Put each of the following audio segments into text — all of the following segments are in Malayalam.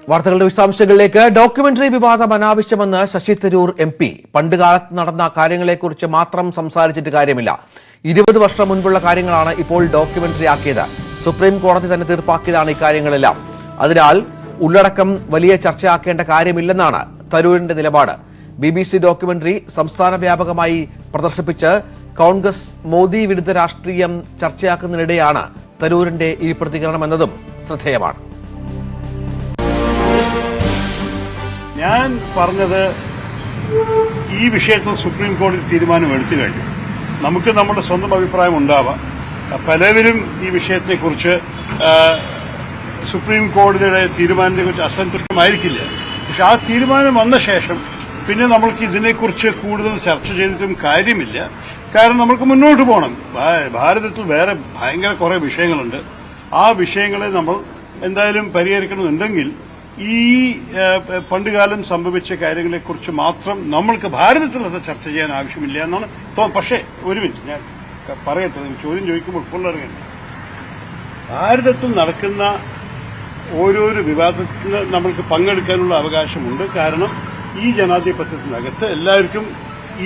വാർത്തകളുടെ വിശദാംശങ്ങളിലേക്ക്. ഡോക്യുമെന്ററി വിവാദം അനാവശ്യമെന്ന് ശശി തരൂർ MP. പണ്ടുകാലത്ത് നടന്ന കാര്യങ്ങളെക്കുറിച്ച് മാത്രം സംസാരിച്ചിട്ട് കാര്യമില്ല. 20 വർഷം മുൻപുള്ള കാര്യങ്ങളാണ് ഇപ്പോൾ ഡോക്യുമെന്ററി ആക്കിയത്. സുപ്രീം കോടതി തന്നെ തീർപ്പാക്കിയതാണ് ഇക്കാര്യങ്ങളെല്ലാം. അതിനാൽ ഉള്ളടക്കം വലിയ ചർച്ചയാക്കേണ്ട കാര്യമില്ലെന്നാണ് തരൂരിന്റെ നിലപാട്. BBC ഡോക്യുമെന്ററി സംസ്ഥാന വ്യാപകമായി പ്രദർശിപ്പിച്ച് കോൺഗ്രസ് മോദി വിരുദ്ധ രാഷ്ട്രീയം ചർച്ചയാക്കുന്നതിനിടെയാണ് തരൂരിന്റെ ഈ പ്രതികരണം എന്നതും ശ്രദ്ധേയമാണ്. ഞാൻ പറഞ്ഞത് ഈ വിഷയത്തിൽ സുപ്രീം കോടതി തീരുമാനം എടുത്തു കഴിഞ്ഞു. നമുക്ക് നമ്മുടെ സ്വന്തം അഭിപ്രായം ഉണ്ടാവാം. പലവരും ഈ വിഷയത്തെക്കുറിച്ച് സുപ്രീം കോടതിയുടെ തീരുമാനത്തെക്കുറിച്ച് അസന്തുഷ്ടമായിരിക്കില്ല. പക്ഷെ ആ തീരുമാനം വന്ന ശേഷം പിന്നെ നമ്മൾക്ക് ഇതിനെക്കുറിച്ച് കൂടുതൽ ചർച്ച ചെയ്തിട്ടും കാര്യമില്ല. കാരണം നമുക്ക് മുന്നോട്ട് പോകണം. ഭാരതത്തിൽ വേറെ ഭയങ്കര കുറെ വിഷയങ്ങളുണ്ട്. ആ വിഷയങ്ങളെ നമ്മൾ എന്തായാലും പരിഹരിക്കണമെന്നുണ്ടെങ്കിൽ ഈ പണ്ടുകാലം സംഭവിച്ച കാര്യങ്ങളെക്കുറിച്ച് മാത്രം നമ്മൾക്ക് ഭാരതത്തിൽ അത് ചർച്ച ചെയ്യാൻ ആവശ്യമില്ല എന്നാണ് പക്ഷേ ഒരു മിനിറ്റ് ഞാൻ പറയട്ടെ. ചോദ്യം ചോദിക്കുമ്പോൾ ഉൾക്കൊള്ളറിയണ്ട. ഭാരതത്തിൽ നടക്കുന്ന ഓരോരോ വിവാദത്തിന് നമ്മൾക്ക് പങ്കെടുക്കാനുള്ള അവകാശമുണ്ട്. കാരണം ഈ ജനാധിപത്യത്തിനകത്ത് എല്ലാവർക്കും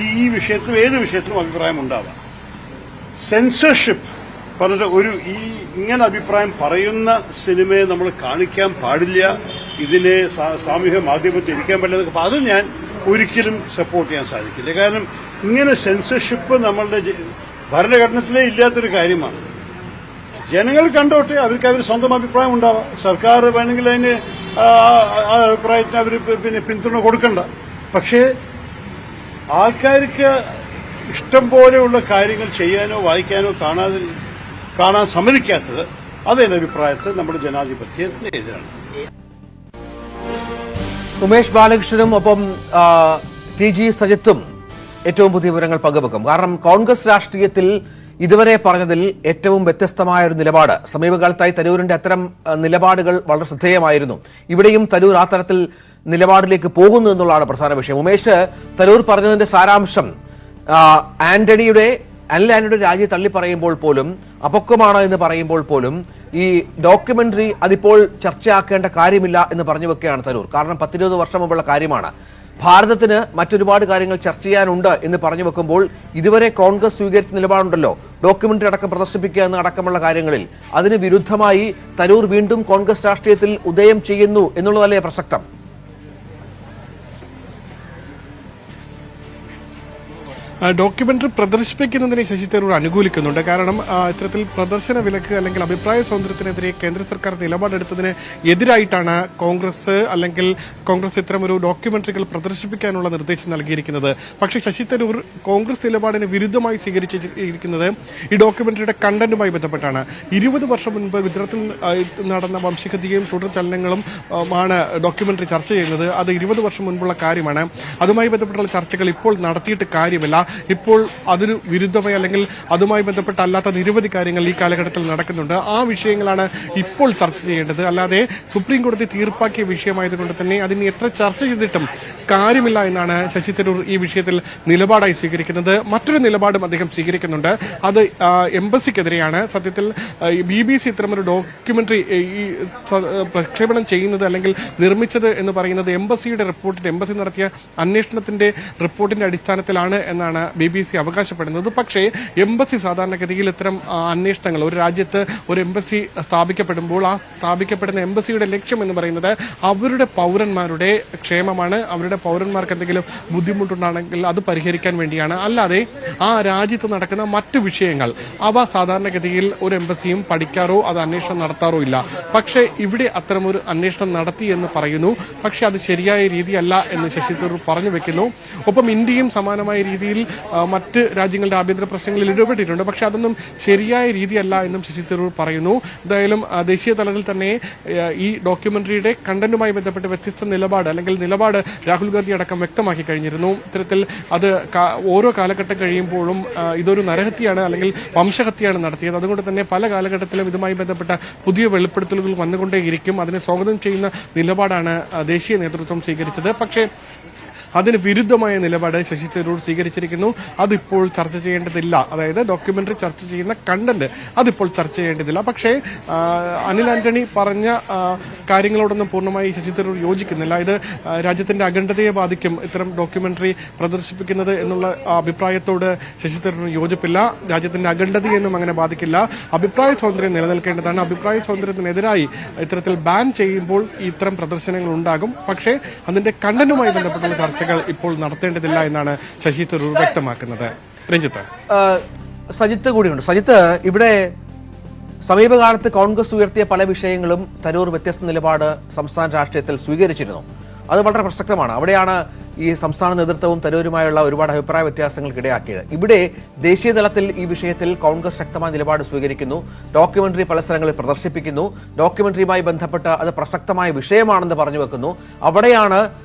ഈ വിഷയത്തിലും ഏത് വിഷയത്തിലും അഭിപ്രായം ഉണ്ടാവാം. സെൻസർഷിപ്പ് പറഞ്ഞിട്ട് ഇങ്ങനെ അഭിപ്രായം പറയുന്ന സിനിമയെ നമ്മൾ കാണിക്കാൻ പാടില്ല, ഇതിനെ സാമൂഹ്യ മാധ്യമത്തിൽ ഇരിക്കാൻ പാടില്ല. അത് ഞാൻ ഒരിക്കലും സപ്പോർട്ട് ചെയ്യാൻ സാധിക്കില്ല. കാരണം ഇങ്ങനെ സെൻസർഷിപ്പ് നമ്മളുടെ ഭരണഘടനത്തിലേ ഇല്ലാത്തൊരു കാര്യമാണ്. ജനങ്ങൾ കണ്ടോട്ടെ, അവർക്ക് അവർ സ്വന്തം അഭിപ്രായം ഉണ്ടാവാം. സർക്കാർ വേണമെങ്കിൽ അതിന് ആ അഭിപ്രായത്തിന് അവർ പിന്തുണ കൊടുക്കണ്ട. പക്ഷേ ആൾക്കാർക്ക് ഇഷ്ടം പോലെയുള്ള കാര്യങ്ങൾ ചെയ്യാനോ വായിക്കാനോ കാണാൻ സമ്മതിക്കാത്തത് അതെന്റെ അഭിപ്രായത്തിൽ നമ്മുടെ ജനാധിപത്യത്തിന് എതിരാണ്. ഉമേഷ് ബാലകൃഷ്ണനും ഒപ്പം TG സജിത്തും ഏറ്റവും പുതിയ വിവരങ്ങൾ പങ്കുവെക്കും. കാരണം കോൺഗ്രസ് രാഷ്ട്രീയത്തിൽ ഇതുവരെ പറഞ്ഞതിൽ ഏറ്റവും വ്യത്യസ്തമായ ഒരു നിലപാട്. സമീപകാലത്തായി തരൂരിന്റെ അത്തരം നിലപാടുകൾ വളരെ ശ്രദ്ധേയമായിരുന്നു. ഇവിടെയും തരൂർ ആ തരത്തിൽ നിലപാടിലേക്ക് പോകുന്നു എന്നുള്ളതാണ് പ്രധാന വിഷയം. ഉമേഷ്, തരൂർ പറഞ്ഞതിന്റെ സാരാംശം അനിൽ ആന്റണിയുടെ രാജി തള്ളി പറയുമ്പോൾ പോലും, അപക്വമാണ് എന്ന് പറയുമ്പോൾ പോലും ഈ ഡോക്യുമെന്ററി അതിപ്പോൾ ചർച്ചയാക്കേണ്ട കാര്യമില്ല എന്ന് പറഞ്ഞു വെക്കുകയാണ് തരൂർ. കാരണം 10-20 വർഷം മുമ്പുള്ള കാര്യമാണ്. ഭാരതത്തിന് മറ്റൊരുപാട് കാര്യങ്ങൾ ചർച്ച ചെയ്യാനുണ്ട് എന്ന് പറഞ്ഞു വെക്കുമ്പോൾ ഇതുവരെ കോൺഗ്രസ് സ്വീകരിച്ച നിലപാടുണ്ടല്ലോ, ഡോക്യുമെന്ററി അടക്കം പ്രദർശിപ്പിക്കുക എന്ന അടക്കമുള്ള കാര്യങ്ങളിൽ, അതിന് വിരുദ്ധമായി തരൂർ വീണ്ടും കോൺഗ്രസ് രാഷ്ട്രീയത്തിൽ ഉദയം ചെയ്യുന്നു എന്നുള്ളതല്ലേ പ്രസക്തം? ഡോക്യുമെന്ററി പ്രദർശിപ്പിക്കുന്നതിനെ ശശി തരൂർ അനുകൂലിക്കുന്നുണ്ട്. കാരണം ഇത്തരത്തിൽ പ്രദർശന വിലക്ക് അല്ലെങ്കിൽ അഭിപ്രായ സ്വാതന്ത്ര്യത്തിനെതിരെ കേന്ദ്ര സർക്കാർ നിലപാടെടുത്തതിന് എതിരായിട്ടാണ് കോൺഗ്രസ് ഇത്തരമൊരു ഡോക്യുമെന്ററികൾ പ്രദർശിപ്പിക്കാനുള്ള നിർദ്ദേശം നൽകിയിരിക്കുന്നത്. പക്ഷേ ശശി തരൂർ കോൺഗ്രസ് നിലപാടിന് വിരുദ്ധമായി സ്വീകരിച്ചിരിക്കുന്നത് ഈ ഡോക്യുമെന്ററിയുടെ കണ്ടന്റുമായി ബന്ധപ്പെട്ടാണ്. 20 വർഷം മുൻപ് ഗുജറാത്തിൽ നടന്ന വംശഗതിയും തുടർ ചലനങ്ങളും ആണ് ഡോക്യുമെന്ററി ചർച്ച ചെയ്യുന്നത്. അത് 20 വർഷം മുൻപുള്ള കാര്യമാണ്. അതുമായി ബന്ധപ്പെട്ടുള്ള ചർച്ചകൾ ഇപ്പോൾ നടത്തിയിട്ട് കാര്യമില്ല. ഇപ്പോൾ അതിന് വിരുദ്ധമായി അല്ലെങ്കിൽ അതുമായി ബന്ധപ്പെട്ടല്ലാത്ത നിരവധി കാര്യങ്ങൾ ഈ കാലഘട്ടത്തിൽ നടക്കുന്നുണ്ട്. ആ വിഷയങ്ങളാണ് ഇപ്പോൾ ചർച്ച ചെയ്യേണ്ടത്. അല്ലാതെ സുപ്രീം കോടതി തീർപ്പാക്കിയ വിഷയമായതുകൊണ്ട് തന്നെ അതിന് എത്ര ചർച്ച ചെയ്തിട്ടും കാര്യമില്ല എന്നാണ് ശശി തരൂർ ഈ വിഷയത്തിൽ നിലപാടായി സ്വീകരിക്കുന്നത്. മറ്റൊരു നിലപാടും അദ്ദേഹം സ്വീകരിക്കുന്നുണ്ട്. അത് എംബസിക്കെതിരെയാണ്. സത്യത്തിൽ BBC ഇത്തരമൊരു ഡോക്യുമെന്ററി പ്രക്ഷേപണം ചെയ്യുന്നത് അല്ലെങ്കിൽ നിർമ്മിച്ചത് എന്ന് പറയുന്നത് എംബസി നടത്തിയ അന്വേഷണത്തിന്റെ റിപ്പോർട്ടിന്റെ അടിസ്ഥാനത്തിലാണ് എന്നാണ് BBC അവകാശപ്പെടുന്നത്. പക്ഷേ എംബസി സാധാരണഗതിയിൽ ഇത്തരം അന്വേഷണങ്ങൾ, ഒരു രാജ്യത്ത് ഒരു എംബസി സ്ഥാപിക്കപ്പെടുമ്പോൾ ആ സ്ഥാപിക്കപ്പെടുന്ന എംബസിയുടെ ലക്ഷ്യം എന്ന് പറയുന്നത് അവരുടെ പൗരന്മാരുടെ ക്ഷേമമാണ്. അവരുടെ പൗരന്മാർക്ക് എന്തെങ്കിലും ബുദ്ധിമുട്ടുണ്ടാണെങ്കിൽ അത് പരിഹരിക്കാൻ വേണ്ടിയാണ്. അല്ലാതെ ആ രാജ്യത്ത് നടക്കുന്ന മറ്റു വിഷയങ്ങൾ അവ സാധാരണഗതിയിൽ ഒരു എംബസിയും പഠിക്കാറോ അത് അന്വേഷണം നടത്താറോ ഇല്ല. പക്ഷേ ഇവിടെ അത്തരമൊരു അന്വേഷണം നടത്തി എന്ന് പറയുന്നു. പക്ഷെ അത് ശരിയായ രീതിയല്ല എന്ന് ശശി തരൂർ പറഞ്ഞു വെക്കുന്നു. ഒപ്പം ഇന്ത്യയും സമാനമായ രീതിയിൽ മറ്റ് രാജ്യങ്ങളുടെ ആഭ്യന്തര പ്രശ്നങ്ങളിൽ ഇടപെട്ടിട്ടുണ്ട്. പക്ഷെ അതൊന്നും ശരിയായ രീതിയല്ല എന്നും ശശി തരൂർ പറയുന്നു. എന്തായാലും ദേശീയ തലത്തിൽ തന്നെ ഈ ഡോക്യുമെന്ററിയുടെ കണ്ടന്റുമായി ബന്ധപ്പെട്ട് വ്യത്യസ്ത നിലപാട് രാഹുൽ ഗാന്ധി അടക്കം വ്യക്തമാക്കി കഴിഞ്ഞിരുന്നു. ഇത്തരത്തിൽ അത് ഓരോ കാലഘട്ടം കഴിയുമ്പോഴും ഇതൊരു നരഹത്യയാണ് അല്ലെങ്കിൽ വംശഹത്യയാണ് നടത്തിയത്. അതുകൊണ്ട് തന്നെ പല കാലഘട്ടത്തിലും ഇതുമായി ബന്ധപ്പെട്ട പുതിയ വെളിപ്പെടുത്തലുകൾ വന്നുകൊണ്ടേയിരിക്കും. അതിനെ സ്വാഗതം ചെയ്യുന്ന നിലപാടാണ് ദേശീയ നേതൃത്വം സ്വീകരിച്ചത്. പക്ഷേ അതിന് വിരുദ്ധമായ നിലപാട് ശശി തരൂർ സ്വീകരിച്ചിരിക്കുന്നു. അതിപ്പോൾ ചർച്ച ചെയ്യേണ്ടതില്ല. അതായത് ഡോക്യുമെന്ററി ചർച്ച ചെയ്യുന്ന കണ്ടന്റ് അതിപ്പോൾ ചർച്ച ചെയ്യേണ്ടതില്ല. പക്ഷേ അനിൽ ആന്റണി പറഞ്ഞ കാര്യങ്ങളോടൊന്നും പൂർണ്ണമായി ശശി തരൂർ യോജിക്കുന്നില്ല. ഇത് രാജ്യത്തിന്റെ അഖണ്ഡതയെ ബാധിക്കും ഇത്തരം ഡോക്യുമെന്ററി പ്രദർശിപ്പിക്കുന്നത് എന്നുള്ള അഭിപ്രായത്തോട് ശശി തരൂർ യോജിപ്പില്ല. രാജ്യത്തിന്റെ അഖണ്ഡതയൊന്നും അങ്ങനെ ബാധിക്കില്ല. അഭിപ്രായ സ്വാതന്ത്ര്യം നിലനിൽക്കേണ്ടതാണ്. അഭിപ്രായ സ്വാതന്ത്ര്യത്തിനെതിരായി ഇത്തരത്തിൽ ബാൻ ചെയ്യുമ്പോൾ ഇത്തരം പ്രദർശനങ്ങൾ ഉണ്ടാകും. പക്ഷേ അതിന്റെ കണ്ടന്റുമായി ബന്ധപ്പെട്ടുള്ള ചർച്ചകൾ ഇപ്പോൾ നടത്തേണ്ടതില്ല എന്നാണ് ശശി തരൂർ വ്യക്തമാക്കുന്നത്. രഞ്ജിത്ത്, സജിത്ത് കൂടിയുണ്ട്. സജിത്ത്, ഇവിടെ സമീപകാലത്ത് കോൺഗ്രസ് ഉയർത്തിയ പല വിഷയങ്ങളും തരൂർ വ്യത്യസ്ത നിലപാട് സംസ്ഥാന രാഷ്ട്രീയത്തിൽ സ്വീകരിച്ചിരുന്നു. അത് വളരെ പ്രസക്തമാണ്. അവിടെയാണ് ഈ സംസ്ഥാന നേതൃത്വവും തരൂരുമായുള്ള ഒരുപാട് അഭിപ്രായ വ്യത്യാസങ്ങൾക്കിടയാക്കിയത്. ഇവിടെ ദേശീയ തലത്തിൽ ഈ വിഷയത്തിൽ കോൺഗ്രസ് ശക്തമായ നിലപാട് സ്വീകരിക്കുന്നു. ഡോക്യുമെന്ററി പല സ്ഥലങ്ങളിൽ പ്രദർശിപ്പിക്കുന്നു. ഡോക്യുമെന്ററിയുമായി ബന്ധപ്പെട്ട് അത് പ്രസക്തമായ വിഷയമാണെന്ന് പറഞ്ഞു വെക്കുന്നു. അവിടെയാണ്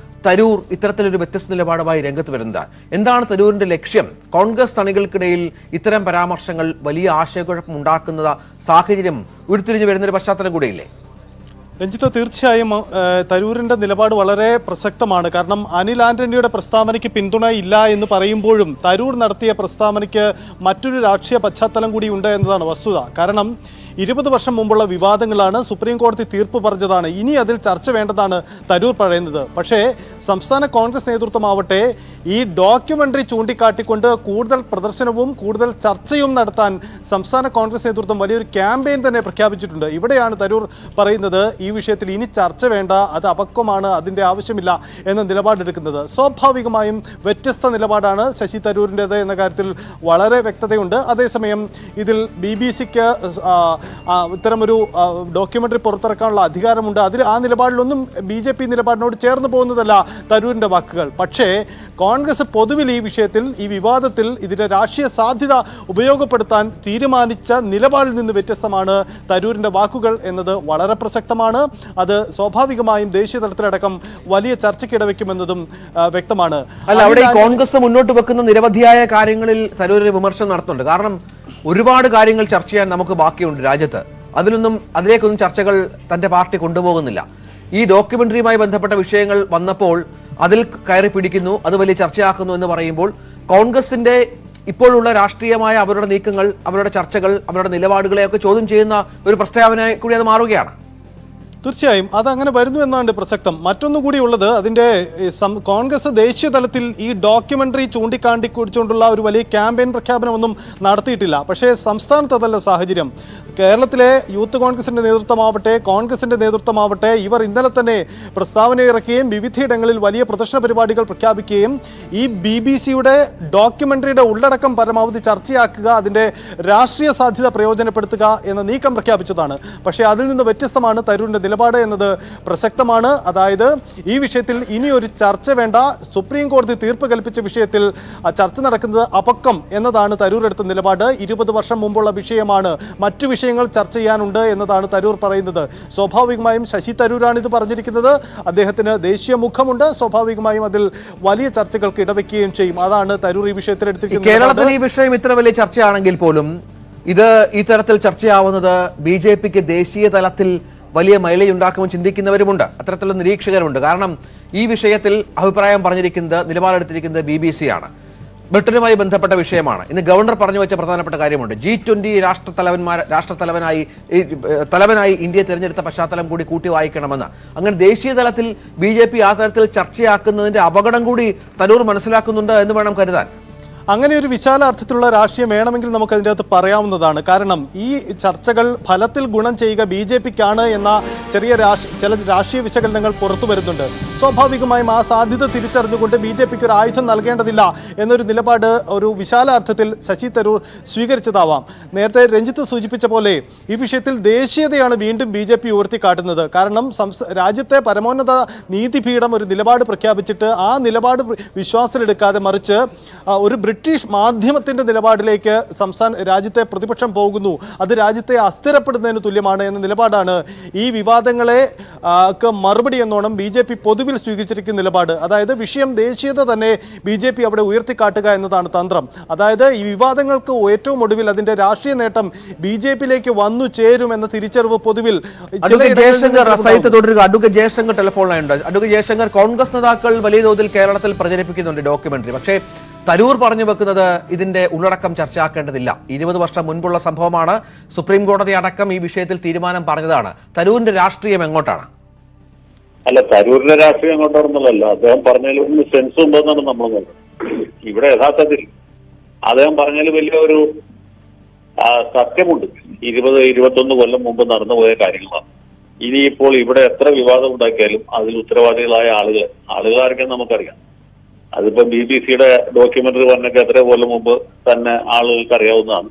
തരൂർ ഇത്തരത്തിലൊരു വ്യത്യസ്ത നിലപാടുമായി രംഗത്ത് വരുന്നത്. എന്താണ് തരൂരിന്റെ ലക്ഷ്യം? കോൺഗ്രസ് അണികൾക്കിടയിൽ ഇത്തരം പരാമർശങ്ങൾ വലിയ ആശയക്കുഴപ്പമുണ്ടാക്കുന്ന സാഹചര്യം ഉരുത്തിരിഞ്ഞു വരുന്നൊരു പശ്ചാത്തലം കൂടെയില്ലേ? രഞ്ജിത്ത്, തീർച്ചയായും തരൂരിന്റെ നിലപാട് വളരെ പ്രസക്തമാണ്. കാരണം അനിൽ ആന്റണിയുടെ പ്രസ്താവനയ്ക്ക് പിന്തുണയില്ല എന്ന് പറയുമ്പോഴും തരൂർ നടത്തിയ പ്രസ്താവനയ്ക്ക് മറ്റൊരു രാഷ്ട്രീയ പശ്ചാത്തലം കൂടി ഉണ്ട് എന്നതാണ് വസ്തുത. കാരണം 20 വർഷം മുമ്പുള്ള വിവാദങ്ങളാണ്. സുപ്രീം കോടതി തീർപ്പ് പറഞ്ഞതാണ്. ഇനി അതിൽ ചർച്ച വേണ്ടതാണ് തരൂർ പറയുന്നത്. പക്ഷേ സംസ്ഥാന കോൺഗ്രസ് നേതൃത്വമാവട്ടെ ഈ ഡോക്യുമെന്ററി ചൂണ്ടിക്കാട്ടിക്കൊണ്ട് കൂടുതൽ പ്രദർശനവും കൂടുതൽ ചർച്ചയും നടത്താൻ സംസ്ഥാന കോൺഗ്രസ് നേതൃത്വം വലിയൊരു ക്യാമ്പയിൻ തന്നെ പ്രഖ്യാപിച്ചിട്ടുണ്ട്. ഇവിടെയാണ് തരൂർ പറയുന്നത് ഈ വിഷയത്തിൽ ഇനി ചർച്ച വേണ്ട, അത് അപക്വമാണ്, അതിൻ്റെ ആവശ്യമില്ല എന്ന നിലപാടെടുക്കുന്നത്. സ്വാഭാവികമായും വ്യത്യസ്ത നിലപാടാണ് ശശി തരൂരിൻ്റേത് എന്ന കാര്യത്തിൽ വളരെ വ്യക്തതയുണ്ട്. അതേസമയം ഇതിൽ BBC-ക്ക് ഇത്തരമൊരു ഡോക്യുമെന്ററി പുറത്തിറക്കാനുള്ള അധികാരമുണ്ട്. ആ നിലപാടിലൊന്നും BJP നിലപാടിനോട് ചേർന്ന് പോകുന്നതല്ല തരൂരിൻ്റെ വാക്കുകൾ. പക്ഷേ കോൺഗ്രസ് പൊതുവിൽ ഈ വിഷയത്തിൽ, ഈ വിവാദത്തിൽ ഇതിന്റെ രാഷ്ട്രീയ സാധ്യത ഉപയോഗപ്പെടുത്താൻ തീരുമാനിച്ച നിലപാടിൽ നിന്ന് വ്യത്യസ്തമാണ് തരൂരിന്റെ വാക്കുകൾ എന്നത് വളരെ പ്രസക്തമാണ്. അത് സ്വാഭാവികമായും ദേശീയ തലത്തിലടക്കം വലിയ ചർച്ചയ്ക്കിടവെക്കുമെന്നതും വ്യക്തമാണ്. അല്ല, അവിടെ കോൺഗ്രസ് മുന്നോട്ട് വെക്കുന്ന നിരവധിയായ കാര്യങ്ങളിൽ തരൂർ വിമർശനം നടത്തുന്നുണ്ട്. കാരണം ഒരുപാട് കാര്യങ്ങൾ ചർച്ച ചെയ്യാൻ നമുക്ക് ബാക്കിയുണ്ട് രാജ്യത്ത്. അതിലേക്കൊന്നും ചർച്ചകൾ തന്റെ പാർട്ടി കൊണ്ടുപോകുന്നില്ല. ഈ ഡോക്യുമെന്ററിയുമായി ബന്ധപ്പെട്ട വിഷയങ്ങൾ വന്നപ്പോൾ അതിൽ കയറി പിടിക്കുന്നു, അത് വലിയ ചർച്ചയാക്കുന്നു എന്ന് പറയുമ്പോൾ കോൺഗ്രസിന്റെ ഇപ്പോഴുള്ള രാഷ്ട്രീയമായ അവരുടെ നീക്കങ്ങൾ, അവരുടെ ചർച്ചകൾ, അവരുടെ നിലപാടുകളെയൊക്കെ ചോദ്യം ചെയ്യുന്ന ഒരു പ്രസ്താവനയായി കൂടി അത് മാറുകയാണ്. തീർച്ചയായും അതങ്ങനെ വരുന്നു എന്നാണ് പ്രസക്തം. മറ്റൊന്നുകൂടി ഉള്ളത്, അതിൻ്റെ കോൺഗ്രസ് ദേശീയ തലത്തിൽ ഈ ഡോക്യുമെന്ററി ചൂണ്ടിക്കാട്ടിക്കുറിച്ചുകൊണ്ടുള്ള ഒരു വലിയ ക്യാമ്പയിൻ പ്രഖ്യാപനമൊന്നും നടത്തിയിട്ടില്ല. പക്ഷേ സംസ്ഥാനത്ത് അതല്ല സാഹചര്യം. കേരളത്തിലെ യൂത്ത് കോൺഗ്രസിന്റെ നേതൃത്വമാവട്ടെ, കോൺഗ്രസിന്റെ നേതൃത്വമാവട്ടെ, ഇവർ ഇന്നലെ തന്നെ പ്രസ്താവന ഇറക്കുകയും വിവിധയിടങ്ങളിൽ വലിയ പ്രദർശന പരിപാടികൾ പ്രഖ്യാപിക്കുകയും ഈ BBC-യുടെ ഡോക്യുമെന്ററിയുടെ ഉള്ളടക്കം പരമാവധി ചർച്ചയാക്കുക, അതിൻ്റെ രാഷ്ട്രീയ സാധ്യത പ്രയോജനപ്പെടുത്തുക എന്ന നീക്കം പ്രഖ്യാപിച്ചതാണ്. പക്ഷേ അതിൽ നിന്ന് വ്യത്യസ്തമാണ് തരൂരിന്റെ നിലപാട് എന്നത് പ്രസക്തമാണ്. അതായത് ഈ വിഷയത്തിൽ ഇനി ഒരു ചർച്ച വേണ്ട, സുപ്രീം കോടതി തീർപ്പ് കൽപ്പിച്ച വിഷയത്തിൽ ചർച്ച നടക്കുന്നത് അപക്വം എന്നതാണ് തരൂർ എടുത്ത നിലപാട്. 20 വർഷം മുമ്പുള്ള വിഷയമാണ്, മറ്റു വിഷയങ്ങൾ ചർച്ച ചെയ്യാനുണ്ട് എന്നതാണ് തരൂർ പറയുന്നത്. സ്വാഭാവികമായും ശശി തരൂരാണ് ഇത് പറഞ്ഞിരിക്കുന്നത്. അദ്ദേഹത്തിന് ദേശീയ മുഖമുണ്ട്. സ്വാഭാവികമായും അതിൽ വലിയ ചർച്ചകൾക്ക് ഇടവെക്കുകയും ചെയ്യും. അതാണ് തരൂർ ഈ വിഷയത്തിൽ എടുത്തിരിക്കുന്നത്. കേരളത്തിൽ ഈ വിഷയം ഇത്ര വലിയ ചർച്ചയാണെങ്കിൽ പോലും ഇത് ഈ തരത്തിൽ ചർച്ചയാവുന്നത് BJP-ക്ക് ദേശീയ തലത്തിൽ വലിയ മൈലേജ് ഉണ്ടാക്കുമെന്ന് ചിന്തിക്കുന്നവരുമുണ്ട്, അത്തരത്തിലുള്ള നിരീക്ഷകരുമുണ്ട്. കാരണം ഈ വിഷയത്തിൽ അഭിപ്രായം പറഞ്ഞിരിക്കുന്നത്, നിലപാടെടുത്തിരിക്കുന്നത് BBC-ആണ്. ബ്രിട്ടനുമായി ബന്ധപ്പെട്ട വിഷയമാണ്. ഇന്ന് ഗവർണർ പറഞ്ഞു വെച്ച പ്രധാനപ്പെട്ട കാര്യമുണ്ട്. G20 തലവനായി ഇന്ത്യയെ തിരഞ്ഞെടുത്ത പശ്ചാത്തലം കൂടി കൂട്ടി വായിക്കണമെന്ന്. അങ്ങനെ ദേശീയ തലത്തിൽ BJP ആ തരത്തിൽ ചർച്ചയാക്കുന്നതിന്റെ അപകടം കൂടി തരൂർ മനസ്സിലാക്കുന്നുണ്ട് എന്ന് വേണം കരുതാൻ. അങ്ങനെ ഒരു വിശാല അർത്ഥത്തിലുള്ള രാഷ്ട്രീയം വേണമെങ്കിൽ നമുക്ക് അതിൻ്റെ അകത്ത് പറയാവുന്നതാണ്. കാരണം ഈ ചർച്ചകൾ ഫലത്തിൽ ഗുണം ചെയ്യുക BJP-ക്കാണ് എന്ന ചില രാഷ്ട്രീയ വിശകലനങ്ങൾ പുറത്തു വരുന്നുണ്ട്. സ്വാഭാവികമായും ആ സാധ്യത തിരിച്ചറിഞ്ഞുകൊണ്ട് BJP-ക്ക് ഒരു ആയുധം നൽകേണ്ടതില്ല എന്നൊരു നിലപാട് ഒരു വിശാല അർത്ഥത്തിൽ ശശി തരൂർ സ്വീകരിച്ചതാവാം. നേരത്തെ രഞ്ജിത്ത് സൂചിപ്പിച്ച പോലെ ഈ വിഷയത്തിൽ ദേശീയതയാണ് വീണ്ടും BJP ഉയർത്തിക്കാട്ടുന്നത്. കാരണം രാജ്യത്തെ പരമോന്നത നീതിപീഠം ഒരു നിലപാട് പ്രഖ്യാപിച്ചിട്ട് ആ നിലപാട് വിശ്വാസത്തിലെടുക്കാതെ മറിച്ച് ഒരു ബ്രിട്ടീഷ് മാധ്യമത്തിന്റെ നിലപാടിലേക്ക് രാജ്യത്തെ പ്രതിപക്ഷം പോകുന്നു, അത് രാജ്യത്തെ അസ്ഥിരപ്പെടുന്നതിന് തുല്യമാണ് എന്ന നിലപാടാണ് ഈ വിവാദങ്ങളെ മറുപടി എന്നോണം BJP പൊതുവിൽ സ്വീകരിച്ചിരിക്കുന്ന നിലപാട്. അതായത് വിഷയം ദേശീയത തന്നെ BJP അവിടെ ഉയർത്തിക്കാട്ടുക എന്നതാണ് തന്ത്രം. അതായത് ഈ വിവാദങ്ങൾക്ക് ഏറ്റവും ഒടുവിൽ അതിന്റെ രാഷ്ട്രീയ നേട്ടം BJP-യിലേക്ക് വന്നു ചേരും എന്ന തിരിച്ചറിവ് പൊതുവിൽ അഡ്വക്കേറ്റ് ജയശങ്കർ ടെലിഫോണിലുണ്ട്. അഡ്വക്കേറ്റ് ജയശങ്കർ, കോൺഗ്രസ് നേതാക്കൾ വലിയ തോതിൽ കേരളത്തിൽ പ്രചരിപ്പിക്കുന്നുണ്ട് ഡോക്യുമെന്ററി. പക്ഷേ തരൂർ പറഞ്ഞു വെക്കുന്നത് ഇതിന്റെ ഉള്ളടക്കം ചർച്ചയാക്കേണ്ടതില്ല, 20 വർഷം മുൻപുള്ള സംഭവമാണ്, സുപ്രീം കോടതി അടക്കം ഈ വിഷയത്തിൽ തീരുമാനം പറഞ്ഞതാണ്. തരൂരിന്റെ രാഷ്ട്രീയം എങ്ങോട്ടാണ്? അല്ല, തരൂരിന്റെ രാഷ്ട്രീയം എങ്ങോട്ടാണെന്നുള്ളതല്ല, അദ്ദേഹം പറഞ്ഞതിൽ സെൻസ് ഉണ്ടെന്നാണ് നമ്മൾ നോക്കുന്നത്. ഇവിടെ യഥാർത്ഥത്തിൽ അദ്ദേഹം പറഞ്ഞതിൽ വലിയ ഒരു സത്യമുണ്ട്. 20-21 കൊല്ലം മുമ്പ് നടന്നുപോയ കാര്യങ്ങളാണ്. ഇനിയിപ്പോൾ ഇവിടെ എത്ര വിവാദം ഉണ്ടാക്കിയാലും അതിൽ ഉത്തരവാദികളായ ആളുകാർക്കും നമുക്കറിയാം. അതിപ്പോ BBC-യുടെ ഡോക്യുമെന്ററി പറഞ്ഞൊക്കെ എത്ര കൊല്ലം മുമ്പ് തന്നെ ആളുകൾക്ക് അറിയാവുന്നതാണ്.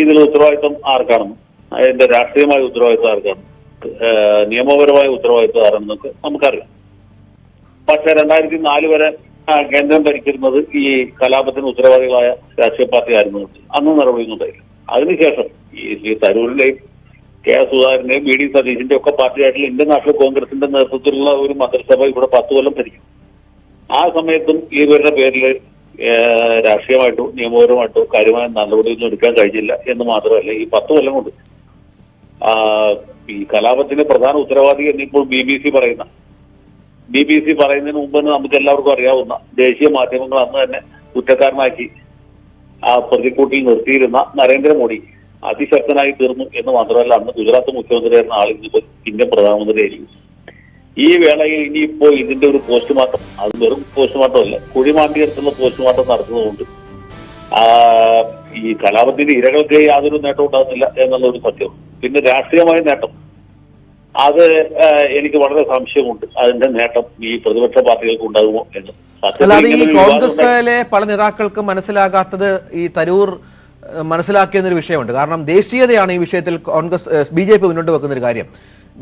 ഇതിൽ ഉത്തരവാദിത്വം ആർക്കാണ്, അതിന്റെ രാഷ്ട്രീയമായ ഉത്തരവാദിത്വം ആർക്കാണ്, നിയമപരമായ ഉത്തരവാദിത്വം ആരാണെന്നൊക്കെ നമുക്കറിയാം. പക്ഷെ 2004 വരെ കേന്ദ്രം ഭരിച്ചിരുന്നത് ഈ കലാപത്തിന് ഉത്തരവാദികളായ രാഷ്ട്രീയ പാർട്ടി ആയിരുന്നുകൊണ്ട് അന്ന് നടപടിയൊന്നും ഉണ്ടായില്ല. അതിനുശേഷം ഈ തരൂരിന്റെയും KS സുധാകരന്റെയും BD സതീശിന്റെ ഒക്കെ പാർട്ടിയായിട്ടുള്ള ഇന്ത്യൻ നാഷണൽ കോൺഗ്രസിന്റെ നേതൃത്വത്തിലുള്ള ഒരു മന്ത്രിസഭ ഇവിടെ 10 കൊല്ലം ഭരിക്കും. ആ സമയത്തും ഇവരുടെ പേരിൽ രാഷ്ട്രീയമായിട്ടോ നിയമപരമായിട്ടോ കാര്യമായ നടപടിയൊന്നും എടുക്കാൻ കഴിഞ്ഞില്ല എന്ന് മാത്രമല്ല, ഈ 10 കൊല്ലം കൊണ്ട് ഈ കലാപത്തിന് പ്രധാന ഉത്തരവാദി എന്നിപ്പോൾ BBC പറയുന്നതിന് മുമ്പ് തന്നെ നമുക്ക് എല്ലാവർക്കും അറിയാവുന്ന ദേശീയ മാധ്യമങ്ങൾ അന്ന് തന്നെ കുറ്റക്കാരനാക്കി ആ പ്രതിക്കൂട്ടിൽ നിർത്തിയിരുന്ന നരേന്ദ്രമോദി അതിശക്തനായി തീർന്നു എന്ന് മാത്രമല്ല, അന്ന് ഗുജറാത്ത് മുഖ്യമന്ത്രിയായിരുന്ന ആൾ ഇന്നിപ്പോൾ ഇന്ത്യൻ പ്രധാനമന്ത്രിയായിരിക്കും. ഈ വേളയിൽ ഇനിയിപ്പോ ഇതിന്റെ ഒരു പോസ്റ്റ്മോർട്ടം, അത് വെറും പോസ്റ്റ്മോർട്ടം അല്ല, കുഴിമാണ്ടിയെടുത്തുള്ള പോസ്റ്റ്മോർട്ടം നടത്തുന്നതുകൊണ്ട് ഈ കലാപത്തിന്റെ ഇരകൾക്ക് യാതൊരു നേട്ടം ഉണ്ടാകുന്നില്ല എന്നുള്ള ഒരു സത്യം. പിന്നെ രാഷ്ട്രീയമായ നേട്ടം, അത് എനിക്ക് വളരെ സംശയമുണ്ട്. അതിന്റെ നേട്ടം ഈ പ്രതിപക്ഷ പാർട്ടികൾക്ക് ഉണ്ടാകുമോ എന്ന്. അല്ലാതെ ഈ കോൺഗ്രസിലെ പല നേതാക്കൾക്കും മനസ്സിലാകാത്തത് ഈ തരൂർ മനസ്സിലാക്കിയെന്നൊരു വിഷയമുണ്ട്. കാരണം ദേശീയതയാണ് ഈ വിഷയത്തിൽ BJP മുന്നോട്ട് വെക്കുന്ന ഒരു കാര്യം.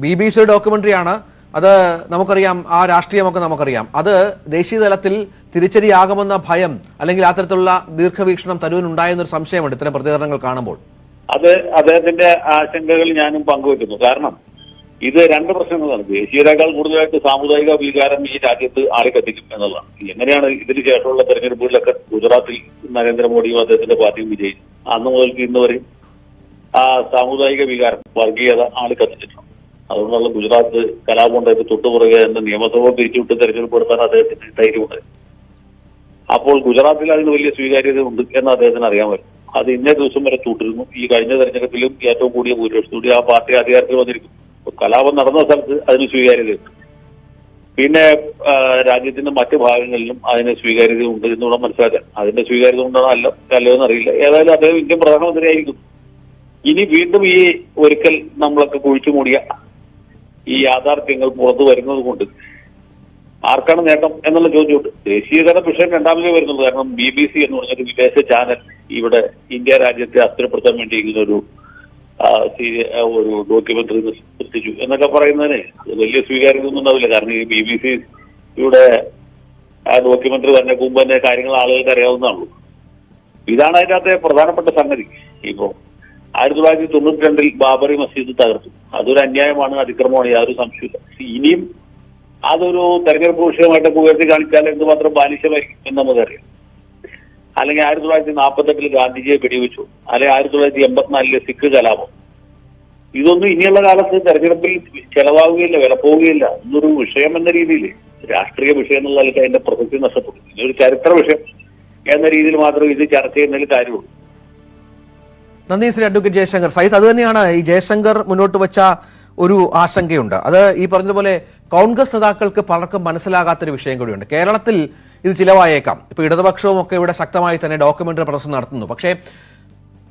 BBC ഡോക്യുമെന്ററിയാണ്, അത് നമുക്കറിയാം, ആ രാഷ്ട്രീയമൊക്കെ നമുക്കറിയാം. അത് ദേശീയ തലത്തിൽ തിരിച്ചടിയാകുമെന്ന ഭയം അല്ലെങ്കിൽ അത്തരത്തിലുള്ള ദീർഘവീക്ഷണം തരൂരിനുണ്ടായെന്നൊരു സംശയമുണ്ട് ഇത്തരം പ്രതികരണങ്ങൾ കാണുമ്പോൾ. അത് അദ്ദേഹത്തിന്റെ ആശങ്കകൾ ഞാനും പങ്കുവെക്കുന്നു. കാരണം ഇത് 2 പ്രശ്നങ്ങളാണ്. ദേശീയതയേക്കാൾ കൂടുതലായിട്ട് സാമുദായിക വികാരം ഈ രാജ്യത്ത് ആളിക്കത്തിക്കും എന്നുള്ളതാണ്. എങ്ങനെയാണ് ഇതിന് ശേഷമുള്ള തെരഞ്ഞെടുപ്പുകളിലൊക്കെ ഗുജറാത്തിൽ നരേന്ദ്രമോദിയും അദ്ദേഹത്തിന്റെ പാർട്ടിയും വിജയിച്ചു, അന്ന് മുതൽക്ക് ഇന്ന് വരെ ആ സാമുദായിക വികാരം, വർഗീയത ആളിക്കത്തിച്ചിട്ടുണ്ട്. അതുകൊണ്ടുള്ള ഗുജറാത്ത് കലാപം ഉണ്ടായിട്ട് തൊട്ടുപുറകെ തന്നെ നിയമസഭ പിരിച്ചുവിട്ട് തെരഞ്ഞെടുപ്പ് നടത്താൻ അദ്ദേഹത്തിന് ധൈര്യമുണ്ട്. അപ്പോൾ ഗുജറാത്തിൽ അതിന് വലിയ സ്വീകാര്യത ഉണ്ട് എന്ന് അദ്ദേഹത്തിന് അറിയാമായിരുന്നു. അത് ഇന്നേ ദിവസം വരെ തുടരുന്നു. ഈ കഴിഞ്ഞ തെരഞ്ഞെടുപ്പിലും ഏറ്റവും കൂടിയ ഭൂരിപക്ഷത്തോടെ ആ പാർട്ടി അധികാരത്തിൽ വന്നിരിക്കുന്നു. കലാപം നടന്ന സ്ഥലത്ത് അതിന് സ്വീകാര്യതയുണ്ട്. പിന്നെ രാജ്യത്തിന്റെ മറ്റ് ഭാഗങ്ങളിലും അതിന് സ്വീകാര്യത ഉണ്ട് എന്നുള്ള മനസ്സിലാക്കാൻ, അതിന്റെ സ്വീകാര്യത കൊണ്ടാണോ അല്ലയോ എന്നറിയില്ല. ഏതായാലും അദ്ദേഹം ഇന്ത്യൻ പ്രധാനമന്ത്രിയായിരിക്കും. ഇനി വീണ്ടും ഈ ഒരിക്കൽ നമ്മളൊക്കെ കുഴിച്ചു മൂടിയ ഈ യാഥാർത്ഥ്യങ്ങൾ പുറത്തു വരുന്നത് കൊണ്ട് ആർക്കാണ് നേട്ടം എന്നുള്ള ചോദ്യമുണ്ട്. ദേശീയതല വിഷയം രണ്ടാമതേ വരുന്നുള്ളൂ. കാരണം BBC എന്ന് പറഞ്ഞൊരു വിദേശ ചാനൽ ഇവിടെ ഇന്ത്യ രാജ്യത്തെ അസ്ഥിരപ്പെടുത്താൻ വേണ്ടി ഇങ്ങനൊരു ഡോക്യുമെന്ററി സൃഷ്ടിച്ചു എന്നൊക്കെ പറയുന്നതിന് വലിയ സ്വീകാര്യത ഒന്നും ഉണ്ടാവില്ല. കാരണം ഈ BBC-യുടെ ആ ഡോക്യുമെന്ററി തന്നെ മുമ്പ് തന്നെ കാര്യങ്ങൾ ആളുകൾക്ക് അറിയാവുന്നതാണല്ലോ. ഇതാണ് അതിനകത്തെ പ്രധാനപ്പെട്ട സംഗതി. ഇപ്പോ 1992 ബാബറി മസ്ജിദ് തകർത്തു, അതൊരു അന്യായമാണ്, അതിക്രമമാണ്, യാതൊരു സംശയമില്ല. ഇനിയും അതൊരു തെരഞ്ഞെടുപ്പ് വിഷയമായിട്ടൊക്കെ ഉയർത്തി കാണിച്ചാൽ എന്തുമാത്രം ബാലിശമായിരിക്കും എന്ന് നമുക്കറിയാം. അല്ലെങ്കിൽ 1948 ഗാന്ധിജിയെ വെടിവെച്ചു, അല്ലെങ്കിൽ 1984 സിഖ് കലാപം, ഇതൊന്നും ഇനിയുള്ള കാലത്ത് തെരഞ്ഞെടുപ്പിൽ ചെലവാകുകയില്ല, വിലപ്പോവുകയില്ല. ഇതൊരു വിഷയം എന്ന രീതിയിൽ, രാഷ്ട്രീയ വിഷയം എന്നുള്ള നിലയ്ക്ക് അതിന്റെ പ്രസക്തി നഷ്ടപ്പെടും. ഇതൊരു ചരിത്ര വിഷയം എന്ന രീതിയിൽ മാത്രമേ ഇത് ചർച്ച ചെയ്യുന്നതിൽ കാര്യമുള്ളൂ. നന്ദി ശ്രീ അഡ്വക്കേറ്റ് ജയശങ്കർ. സയ്യിദ്, അത് തന്നെയാണ് ഈ ജയശങ്കർ മുന്നോട്ട് വെച്ച ഒരു ആശങ്കയുണ്ട്. അത് ഈ പറഞ്ഞതുപോലെ കോൺഗ്രസ് നേതാക്കൾക്ക് പലർക്കും മനസ്സിലാകാത്തൊരു വിഷയം കൂടിയുണ്ട്. കേരളത്തിൽ ഇത് ചിലവായേക്കാം. ഇപ്പോൾ ഇടതുപക്ഷവും ഒക്കെ ഇവിടെ ശക്തമായി തന്നെ ഡോക്യുമെന്ററി പ്രദർശനം നടത്തുന്നു. പക്ഷേ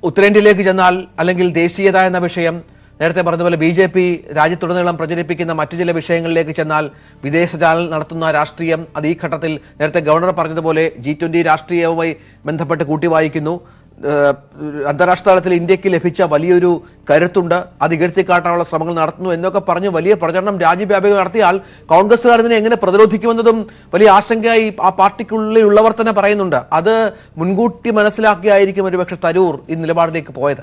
ഉത്തരേന്ത്യയിലേക്ക് ചെന്നാൽ, അല്ലെങ്കിൽ ദേശീയത എന്ന വിഷയം, നേരത്തെ പറഞ്ഞതുപോലെ BJP രാജ്യത്തുടനീളം പ്രചരിപ്പിക്കുന്ന മറ്റു ചില വിഷയങ്ങളിലേക്ക് ചെന്നാൽ വിദേശ ചാനൽ നടത്തുന്ന രാഷ്ട്രീയം, അത് ഈ ഘട്ടത്തിൽ നേരത്തെ ഗവർണർ പറഞ്ഞതുപോലെ G20 രാഷ്ട്രീയവുമായി ബന്ധപ്പെട്ട് കൂട്ടിവായിക്കുന്നു. അന്താരാഷ്ട്ര തലത്തിൽ ഇന്ത്യക്ക് ലഭിച്ച വലിയൊരു കരുത്തുണ്ട്, അത് ഇകഴ്ത്തിക്കാട്ടാനുള്ള ശ്രമങ്ങൾ നടത്തുന്നു എന്നൊക്കെ പറഞ്ഞ് വലിയ പ്രചരണം രാജ്യവ്യാപകം നടത്തിയാൽ കോൺഗ്രസ്സുകാർ ഇതിനെ എങ്ങനെ പ്രതിരോധിക്കുമെന്നതും വലിയ ആശങ്കയായി ആ പാർട്ടിക്കുള്ളിലുള്ളവർ തന്നെ പറയുന്നുണ്ട്. അത് മുൻകൂട്ടി മനസ്സിലാക്കിയായിരിക്കും ഒരുപക്ഷെ തരൂർ ഈ നിലപാടിലേക്ക് പോയത്.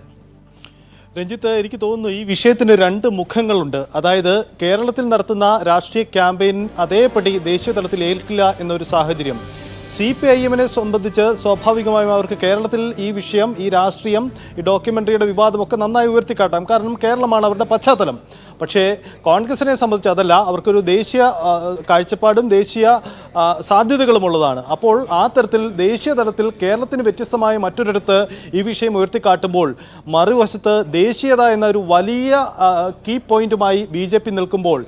രഞ്ജിത്ത്, എനിക്ക് തോന്നുന്നു ഈ വിഷയത്തിന് രണ്ട് മുഖങ്ങളുണ്ട്. അതായത് കേരളത്തിൽ നടത്തുന്ന രാഷ്ട്രീയ ക്യാമ്പയിൻ അതേപടി ദേശീയ തലത്തിൽ ഏൽക്കില്ല എന്നൊരു സാഹചര്യം. CPIM-നെ സംബന്ധിച്ച് സ്വാഭാവികമായും അവർക്ക് കേരളത്തിൽ ഈ വിഷയം, ഈ രാഷ്ട്രീയം, ഈ ഡോക്യുമെൻ്ററിയുടെ വിവാദമൊക്കെ നന്നായി ഉയർത്തിക്കാട്ടാം. കാരണം കേരളമാണ് അവരുടെ പശ്ചാത്തലം. പക്ഷേ കോൺഗ്രസിനെ സംബന്ധിച്ച് അതല്ല, അവർക്കൊരു ദേശീയ കാഴ്ചപ്പാടും ദേശീയ സാധ്യതകളുമുള്ളതാണ്. അപ്പോൾ ആ തരത്തിൽ ദേശീയ തലത്തിൽ കേരളത്തിന് വ്യത്യസ്തമായ മറ്റൊരിടത്ത് ഈ വിഷയം ഉയർത്തിക്കാട്ടുമ്പോൾ മറുവശത്ത് ദേശീയത എന്ന ഒരു വലിയ കീ പോയിന്റുമായി BJP നിൽക്കുമ്പോൾ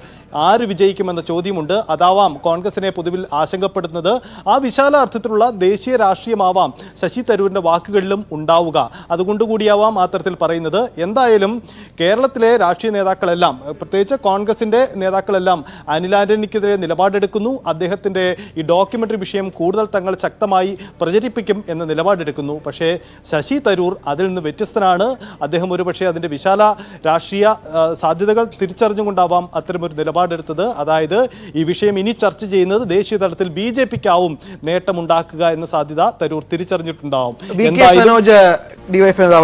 ആര് വിജയിക്കുമെന്ന ചോദ്യമുണ്ട്. അതാവാം കോൺഗ്രസിനെ പൊതുവിൽ ആശങ്കപ്പെടുന്നത്. ആ വിശാല അർത്ഥത്തിലുള്ള ദേശീയ രാഷ്ട്രീയമാവാം ശശി തരൂരിൻ്റെ വാക്കുകളിലും ഉണ്ടാവുക. അതുകൊണ്ടുകൂടിയാവാം ആ തരത്തിൽ പറയുന്നത്. എന്തായാലും കേരളത്തിലെ രാഷ്ട്രീയ നേതാക്കളെല്ലാം, പ്രത്യേകിച്ച് കോൺഗ്രസിൻ്റെ നേതാക്കളെല്ലാം അനിൽ ആന്റണിക്കെതിരെ നിലപാടെടുക്കുന്നു. അദ്ദേഹത്തിൻ്റെ ഈ ഡോക്യുമെൻ്ററി വിഷയം കൂടുതൽ തങ്ങൾ ശക്തമായി പ്രചരിപ്പിക്കും എന്ന നിലപാടെടുക്കുന്നു. പക്ഷേ ശശി തരൂർ അതിൽ നിന്ന് വ്യത്യസ്തനാണ്. അദ്ദേഹം ഒരുപക്ഷെ അതിൻ്റെ വിശാല രാഷ്ട്രീയ സാധ്യതകൾ തിരിച്ചറിഞ്ഞുകൊണ്ടാവാം അത്തരമൊരു നിലപാടെടുത്തത്. അതായത് ഈ വിഷയം ഇനി ചർച്ച ചെയ്യുന്നത് ദേശീയ തലത്തിൽ BJP-ക്കാവും നേട്ടമുണ്ടാക്കുക എന്ന സാധ്യത തരൂർ തിരിച്ചറിഞ്ഞിട്ടുണ്ടാവും.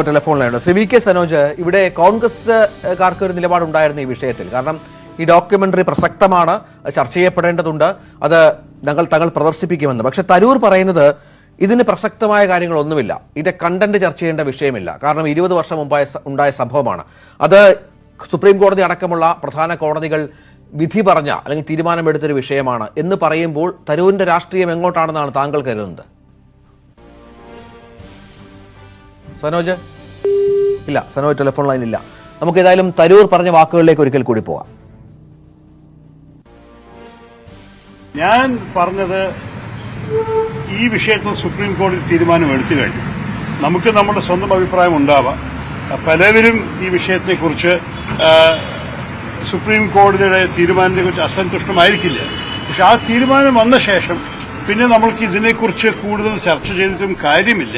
ടെലിഫോണിലാണ് ശ്രീ VK സനോജ്, ഇവിടെ കോൺഗ്രസ്സുകാർക്ക് ഒരു നിലപാടുണ്ടായിരുന്നു ഈ വിഷയത്തിൽ. കാരണം ഈ ഡോക്യുമെന്ററി പ്രസക്തമാണ്, ചർച്ച ചെയ്യപ്പെടേണ്ടതുണ്ട്, അത് തങ്ങൾ പ്രദർശിപ്പിക്കുമെന്ന്. പക്ഷെ തരൂർ പറയുന്നത് ഇതിന് പ്രസക്തമായ കാര്യങ്ങളൊന്നുമില്ല, ഇതിന്റെ കണ്ടന്റ് ചർച്ച ചെയ്യേണ്ട വിഷയമില്ല. കാരണം 20 വർഷം മുമ്പായ ഉണ്ടായ സംഭവമാണ് അത്. സുപ്രീം കോടതി അടക്കമുള്ള പ്രധാന കോടതികൾ വിധി പറഞ്ഞ അല്ലെങ്കിൽ തീരുമാനമെടുത്തൊരു വിഷയമാണ് എന്ന് പറയുമ്പോൾ തരൂരിന്റെ രാഷ്ട്രീയം എങ്ങോട്ടാണെന്നാണ് താങ്കൾ കരുതുന്നത്? സനോജ് ഇല്ല, സനോജ് ടെലിഫോൺ ലൈനില്ല. നമുക്ക് ഏതായാലും തരൂർ പറഞ്ഞ വാക്കുകളിലേക്ക് ഒരിക്കൽ കൂടി പോകാം. ഞാൻ പറഞ്ഞത് ഈ വിഷയത്തിൽ സുപ്രീം കോടതി തീരുമാനം എടുത്തു കഴിഞ്ഞു. നമുക്ക് നമ്മുടെ സ്വന്തം അഭിപ്രായം ഉണ്ടാവാം. പലവരും ഈ വിഷയത്തെക്കുറിച്ച് സുപ്രീം കോടതിയുടെ തീരുമാനത്തെക്കുറിച്ച് അസന്തുഷ്ടമായിരിക്കില്ല. പക്ഷെ ആ തീരുമാനം വന്ന ശേഷം പിന്നെ നമ്മൾക്ക് ഇതിനെക്കുറിച്ച് കൂടുതൽ ചർച്ച ചെയ്തിട്ടും കാര്യമില്ല.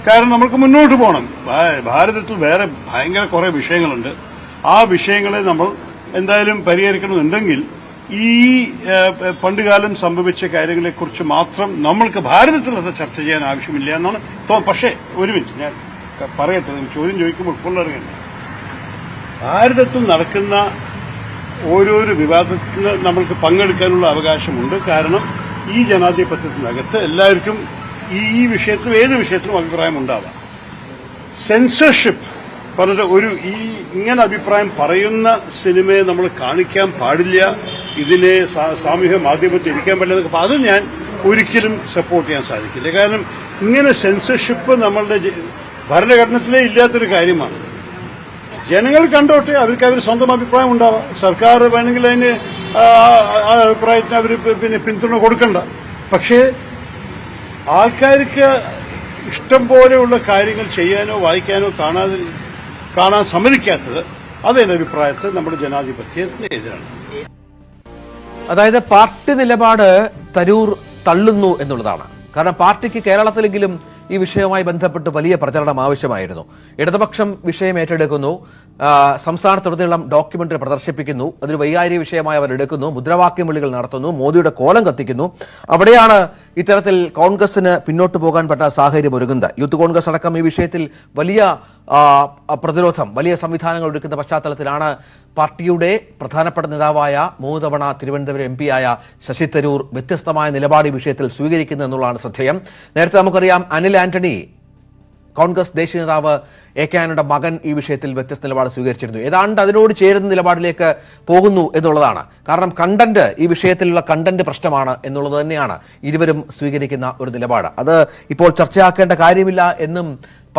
കാരണം നമ്മൾക്ക് മുന്നോട്ട് പോകണം. ഭാരതത്തിൽ വേറെ ഭയങ്കര കുറെ വിഷയങ്ങളുണ്ട്. ആ വിഷയങ്ങളെ നമ്മൾ എന്തായാലും പരിഹരിക്കണമെന്നുണ്ടെങ്കിൽ ഈ പണ്ടുകാലം സംഭവിച്ച കാര്യങ്ങളെക്കുറിച്ച് മാത്രം നമ്മൾക്ക് ഭാരതത്തിൽ അത് ചർച്ച ചെയ്യാൻ ആവശ്യമില്ല എന്നാണ് പക്ഷേ ഒരു മിനിറ്റ് ഞാൻ പറയട്ടെ, ചോദ്യം ചോദിക്കുമ്പോൾ ഉൾക്കൊള്ളറിയണ്ട. ഭാരതത്തിൽ നടക്കുന്ന ഓരോരോ വിവാദത്തിന് നമ്മൾക്ക് പങ്കെടുക്കാനുള്ള അവകാശമുണ്ട്. കാരണം ഈ ജനാധിപത്യത്തിനകത്ത് എല്ലാവർക്കും ഈ വിഷയത്തിലും ഏത് വിഷയത്തിലും അഭിപ്രായം ഉണ്ടാവാം. സെൻസർഷിപ്പ് പറഞ്ഞിട്ട് ഇങ്ങനെ അഭിപ്രായം പറയുന്ന സിനിമയെ നമ്മൾ കാണിക്കാൻ പാടില്ല, ഇതിനെ സാമൂഹ്യ മാധ്യമത്തിൽ ഇരിക്കാൻ പാടില്ല. അപ്പൊ അത് ഞാൻ ഒരിക്കലും സപ്പോർട്ട് ചെയ്യാൻ സാധിക്കില്ല. കാരണം ഇങ്ങനെ സെൻസർഷിപ്പ് നമ്മളുടെ ഭരണഘടനത്തിലേ ഇല്ലാത്തൊരു കാര്യമാണ്. ജനങ്ങൾ കണ്ടോട്ടെ, അവർക്ക് അവർ സ്വന്തം അഭിപ്രായം ഉണ്ടാവാം. സർക്കാർ വേണമെങ്കിൽ അതിന് ആ അഭിപ്രായത്തിന് അവർ പിന്നെ പിന്തുണ കൊടുക്കണ്ട. പക്ഷേ ആൾക്കാർക്ക് ഇഷ്ടം പോലെയുള്ള കാര്യങ്ങൾ ചെയ്യാനോ വായിക്കാനോ കാണാൻ സമ്മതിക്കാത്തത് അതെന്റെ അഭിപ്രായത്തിൽ നമ്മുടെ ജനാധിപത്യത്തിന് എതിരാണ്. അതായത് പാർട്ടി നിലപാട് തരൂർ തള്ളുന്നു എന്നുള്ളതാണ്. കാരണം പാർട്ടിക്ക് കേരളത്തിലെങ്കിലും ഈ വിഷയവുമായി ബന്ധപ്പെട്ട് വലിയ പ്രചരണം ആവശ്യമായിരുന്നു. ഇടതുപക്ഷം വിഷയം ഏറ്റെടുക്കുന്നു, സംസ്ഥാനത്തുടനീളം ഡോക്യുമെന്ററി പ്രദർശിപ്പിക്കുന്നു, അതൊരു വൈകാരിക വിഷയമായി അവർ എടുക്കുന്നു, മുദ്രാവാക്യം വിളികൾ നടത്തുന്നു, മോദിയുടെ കോലം കത്തിക്കുന്നു. അവിടെയാണ് ഇത്തരത്തിൽ കോൺഗ്രസിന് പിന്നോട്ട് പോകാൻ പറ്റ സാഹചര്യം ഒരുങ്ങുന്നത്. യൂത്ത് കോൺഗ്രസ് അടക്കം ഈ വിഷയത്തിൽ വലിയ പ്രതിരോധം, വലിയ സംവിധാനങ്ങൾ ഒരുക്കുന്ന പശ്ചാത്തലത്തിലാണ് പാർട്ടിയുടെ പ്രധാനപ്പെട്ട നേതാവായ 3 തവണ തിരുവനന്തപുരം MP ആയ ശശി തരൂർ വ്യത്യസ്തമായ നിലപാട് ഈ വിഷയത്തിൽ സ്വീകരിക്കുന്നത് എന്നുള്ളതാണ് ശ്രദ്ധേയം. നേരത്തെ നമുക്കറിയാം അനിൽ ആന്റണി, കോൺഗ്രസ് ദേശീയ നേതാവ് AK ആന്റണിയുടെ മകൻ, ഈ വിഷയത്തിൽ വ്യത്യസ്ത നിലപാട് സ്വീകരിച്ചിരുന്നു. ഏതാണ്ട് അതിനോട് ചേരുന്ന നിലപാടിലേക്ക് പോകുന്നു എന്നുള്ളതാണ്. കാരണം കണ്ടന്റ്, ഈ വിഷയത്തിലുള്ള കണ്ടന്റ് പ്രശ്നമാണ് എന്നുള്ളത് തന്നെയാണ് ഇരുവരും സ്വീകരിക്കുന്ന ഒരു നിലപാട്. അത് ഇപ്പോൾ ചർച്ചയാക്കേണ്ട കാര്യമില്ല എന്നും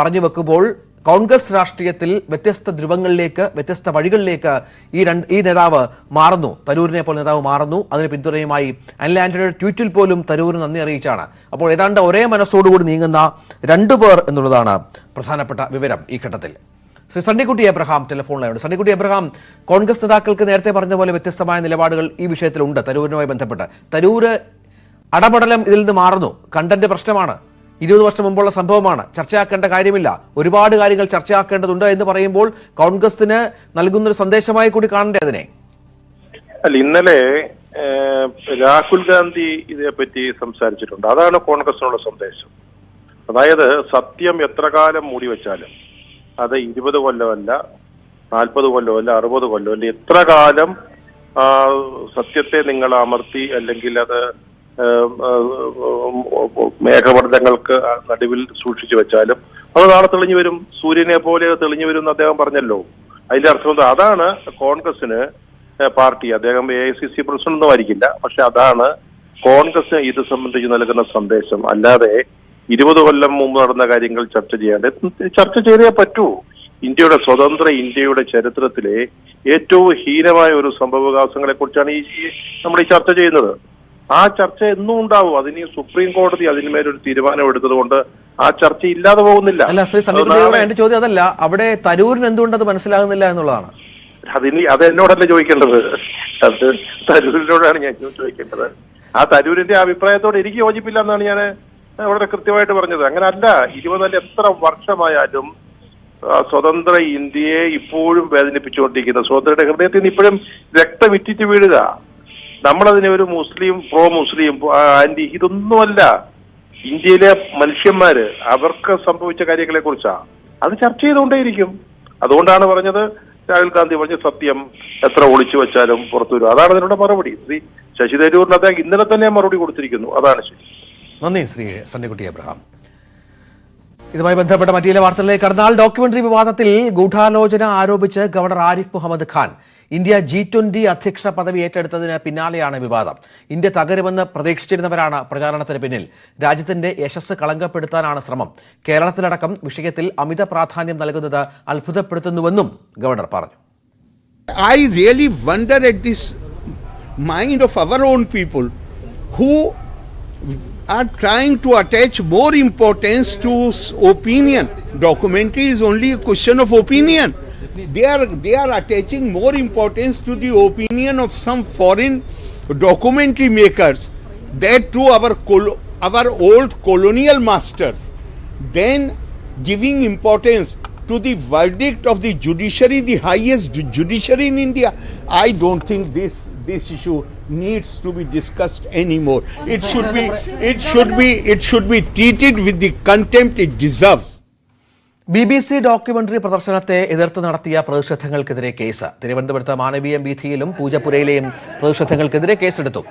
പറഞ്ഞു വെക്കുമ്പോൾ കോൺഗ്രസ് രാഷ്ട്രീയത്തിൽ വ്യത്യസ്ത ധ്രുവങ്ങളിലേക്ക്, വ്യത്യസ്ത വഴികളിലേക്ക് ഈ നേതാവ് മാറുന്നു. തരൂരിനെ പോലെ നേതാവ് മാറുന്നു. അതിന് പിന്തുണയുമായി അനിൽ ആന്റണിയുടെ ട്വീറ്റിൽ പോലും തരൂരിന് നന്ദി അറിയിച്ചാണ്. അപ്പോൾ ഏതാണ്ട് ഒരേ മനസ്സോടുകൂടി നീങ്ങുന്ന 2 പേർ എന്നുള്ളതാണ് പ്രധാനപ്പെട്ട വിവരം ഈ ഘട്ടത്തിൽ. ശ്രീ സണ്ണിക്കുട്ടി എബ്രഹാം ടെലിഫോണിലുണ്ട്. സണ്ണിക്കുട്ടി എബ്രഹാം, കോൺഗ്രസ് നേതാക്കൾക്ക് നേരത്തെ പറഞ്ഞ പോലെ വ്യത്യസ്തമായ നിലപാടുകൾ ഈ വിഷയത്തിലുണ്ട് തരൂരിനുമായി ബന്ധപ്പെട്ട്. തരൂര് അടപടലം ഇതിൽ നിന്ന് മാറുന്നു, കണ്ടന്റ് പ്രശ്നമാണ്, 20 വർഷം മുമ്പുള്ള സംഭവമാണ്, ചർച്ചയാക്കേണ്ട കാര്യമില്ല. ഒരുപാട് കാര്യങ്ങൾ ചർച്ചയാക്കേണ്ടതുണ്ട് എന്ന് പറയുമ്പോൾ കോൺഗ്രസിന് നൽകുന്നൊരു സന്ദേശമായി കൂടി കാണണ്ടേ അതിനെ? അല്ല, ഇന്നലെ രാഹുൽ ഗാന്ധി ഇതേപ്പറ്റി സംസാരിച്ചിട്ടുണ്ട്. അതാണ് കോൺഗ്രസിനുള്ള സന്ദേശം. അതായത് സത്യം എത്ര കാലം മൂടി വെച്ചാലും അത് 20 കൊല്ലമല്ല, 40 കൊല്ലമല്ല, 60 കൊല്ലമല്ല, എത്ര കാലം സത്യത്തെ നിങ്ങൾ അമർത്തി അല്ലെങ്കിൽ അത് മേഘവർദ്ധങ്ങൾക്ക് നടുവിൽ സൂക്ഷിച്ചു വെച്ചാലും അത് നാളെ തെളിഞ്ഞു വരും, സൂര്യനെ പോലെ തെളിഞ്ഞു വരും എന്ന് അദ്ദേഹം പറഞ്ഞല്ലോ. അതിന്റെ അർത്ഥം അതാണ് കോൺഗ്രസിന് പാർട്ടി, അദ്ദേഹം AICC പ്രസിഡന്റ് ഒന്നും ആയിരിക്കില്ല, പക്ഷെ അതാണ് കോൺഗ്രസ് ഇത് സംബന്ധിച്ച് നൽകുന്ന സന്ദേശം. അല്ലാതെ 20 കൊല്ലം മുമ്പ് നടന്ന കാര്യങ്ങൾ ചർച്ച ചെയ്യാണ്ട് ചർച്ച ചെയ്തേ പറ്റൂ. ഇന്ത്യയുടെ സ്വതന്ത്ര ഇന്ത്യയുടെ ചരിത്രത്തിലെ ഏറ്റവും ഹീനമായ ഒരു സംഭവവികാസങ്ങളെ കുറിച്ചാണ് നമ്മൾ ഈ ചർച്ച ചെയ്യുന്നത്. ആ ചർച്ച എന്നും ഉണ്ടാവും. അതിന് സുപ്രീം കോടതി അതിന്മേലൊരു തീരുമാനം എടുത്തത് കൊണ്ട് ആ ചർച്ച ഇല്ലാതെ പോകുന്നില്ല. അല്ല ശ്രീ സന്നികുമാർ, എന്റെ ചോദ്യം അതല്ല, അവിടെ തരൂരിന് എന്തുകൊണ്ട് അത് മനസ്സിലാകുന്നില്ല എന്നുള്ളതാണ്. അത് എന്നോടല്ല ചോദിക്കേണ്ടത്, അത് തരൂരിനോടാണ് ഞാൻ ചോദിക്കേണ്ടത്. ആ തരൂരിന്റെ അഭിപ്രായത്തോട് എനിക്ക് യോജിപ്പില്ല എന്നാണ് ഞാൻ വളരെ കൃത്യമായിട്ട് പറഞ്ഞത്. അങ്ങനെ അല്ല, 20 എത്ര വർഷമായാലും സ്വതന്ത്ര ഇന്ത്യയെ ഇപ്പോഴും വേദനിപ്പിച്ചുകൊണ്ടിരിക്കുന്ന സ്വതന്ത്രയുടെ ഹൃദയത്തിൽ നിന്ന് ഇപ്പോഴും രക്തം ഇറ്റിറ്റ് വീഴുക. നമ്മളതിനെ ഒരു പ്രോ മുസ്ലിം ആന്റി ഇതൊന്നുമല്ല. ഇന്ത്യയിലെ മനുഷ്യന്മാര് അവർക്ക് സംഭവിച്ച കാര്യങ്ങളെ കുറിച്ചാ അത് ചർച്ച ചെയ്തുകൊണ്ടേയിരിക്കും. അതുകൊണ്ടാണ് പറഞ്ഞത്, രാഹുൽ ഗാന്ധി പറഞ്ഞ സത്യം എത്ര ഒളിച്ചു വെച്ചാലും പുറത്തു വരും. അതാണ് അതിനുള്ള മറുപടി. ശ്രീ ശശി തരൂരിന് അദ്ദേഹം ഇന്നലെ തന്നെ മറുപടി കൊടുത്തിരിക്കുന്നു. അതാണ് ശരി. നന്ദി ശ്രീ സണ്ണിക്കുട്ടി എബ്രഹാം. ഇതുമായി ബന്ധപ്പെട്ട മറ്റു ചില വാർത്തകളിലേക്ക് കടന്നാൽ, ഡോക്യുമെന്ററി വിവാദത്തിൽ ഗൂഢാലോചന ആരോപിച്ച് governor Arif Mohammed Khan India G20 അധ്യക്ഷ പദവി ഏറ്റെടുത്തതിന് പിന്നാലെയാണ് വിവാദം. ഇന്ത്യ തകരുമെന്ന് പ്രതീക്ഷിച്ചിരുന്നവരാണ് പ്രചാരണത്തിന് പിന്നിൽ. രാജ്യത്തിന്റെ യശസ് കളങ്കപ്പെടുത്താനാണ് ശ്രമം. കേരളത്തിലടക്കം വിഷയത്തിൽ അമിത പ്രാധാന്യം നൽകുന്നത് അത്ഭുതപ്പെടുത്തുന്നുവെന്നും ഗവർണർ പറഞ്ഞു. I really wonder at this mind of our own people who are trying to attach more importance to opinion. Documentary is only a question of opinion. They are attaching more importance to the opinion of some foreign documentary makers, that to our old colonial masters, then giving importance to the verdict of the judiciary, the highest judiciary in India. I don't think this issue needs to be discussed anymore. It should be treated with the contempt it deserves. BBC documentary പ്രദർശനത്തെ എതിർത്ത് നടത്തിയ പ്രതിഷേധങ്ങൾക്കെതിരെ കേസ്. തിരുവനന്തപുരത്ത് മാനവീയം വീഥിയിലും പൂജപ്പുരയിലെയും പ്രതിഷേധങ്ങൾക്കെതിരെ കേസെടുത്തു.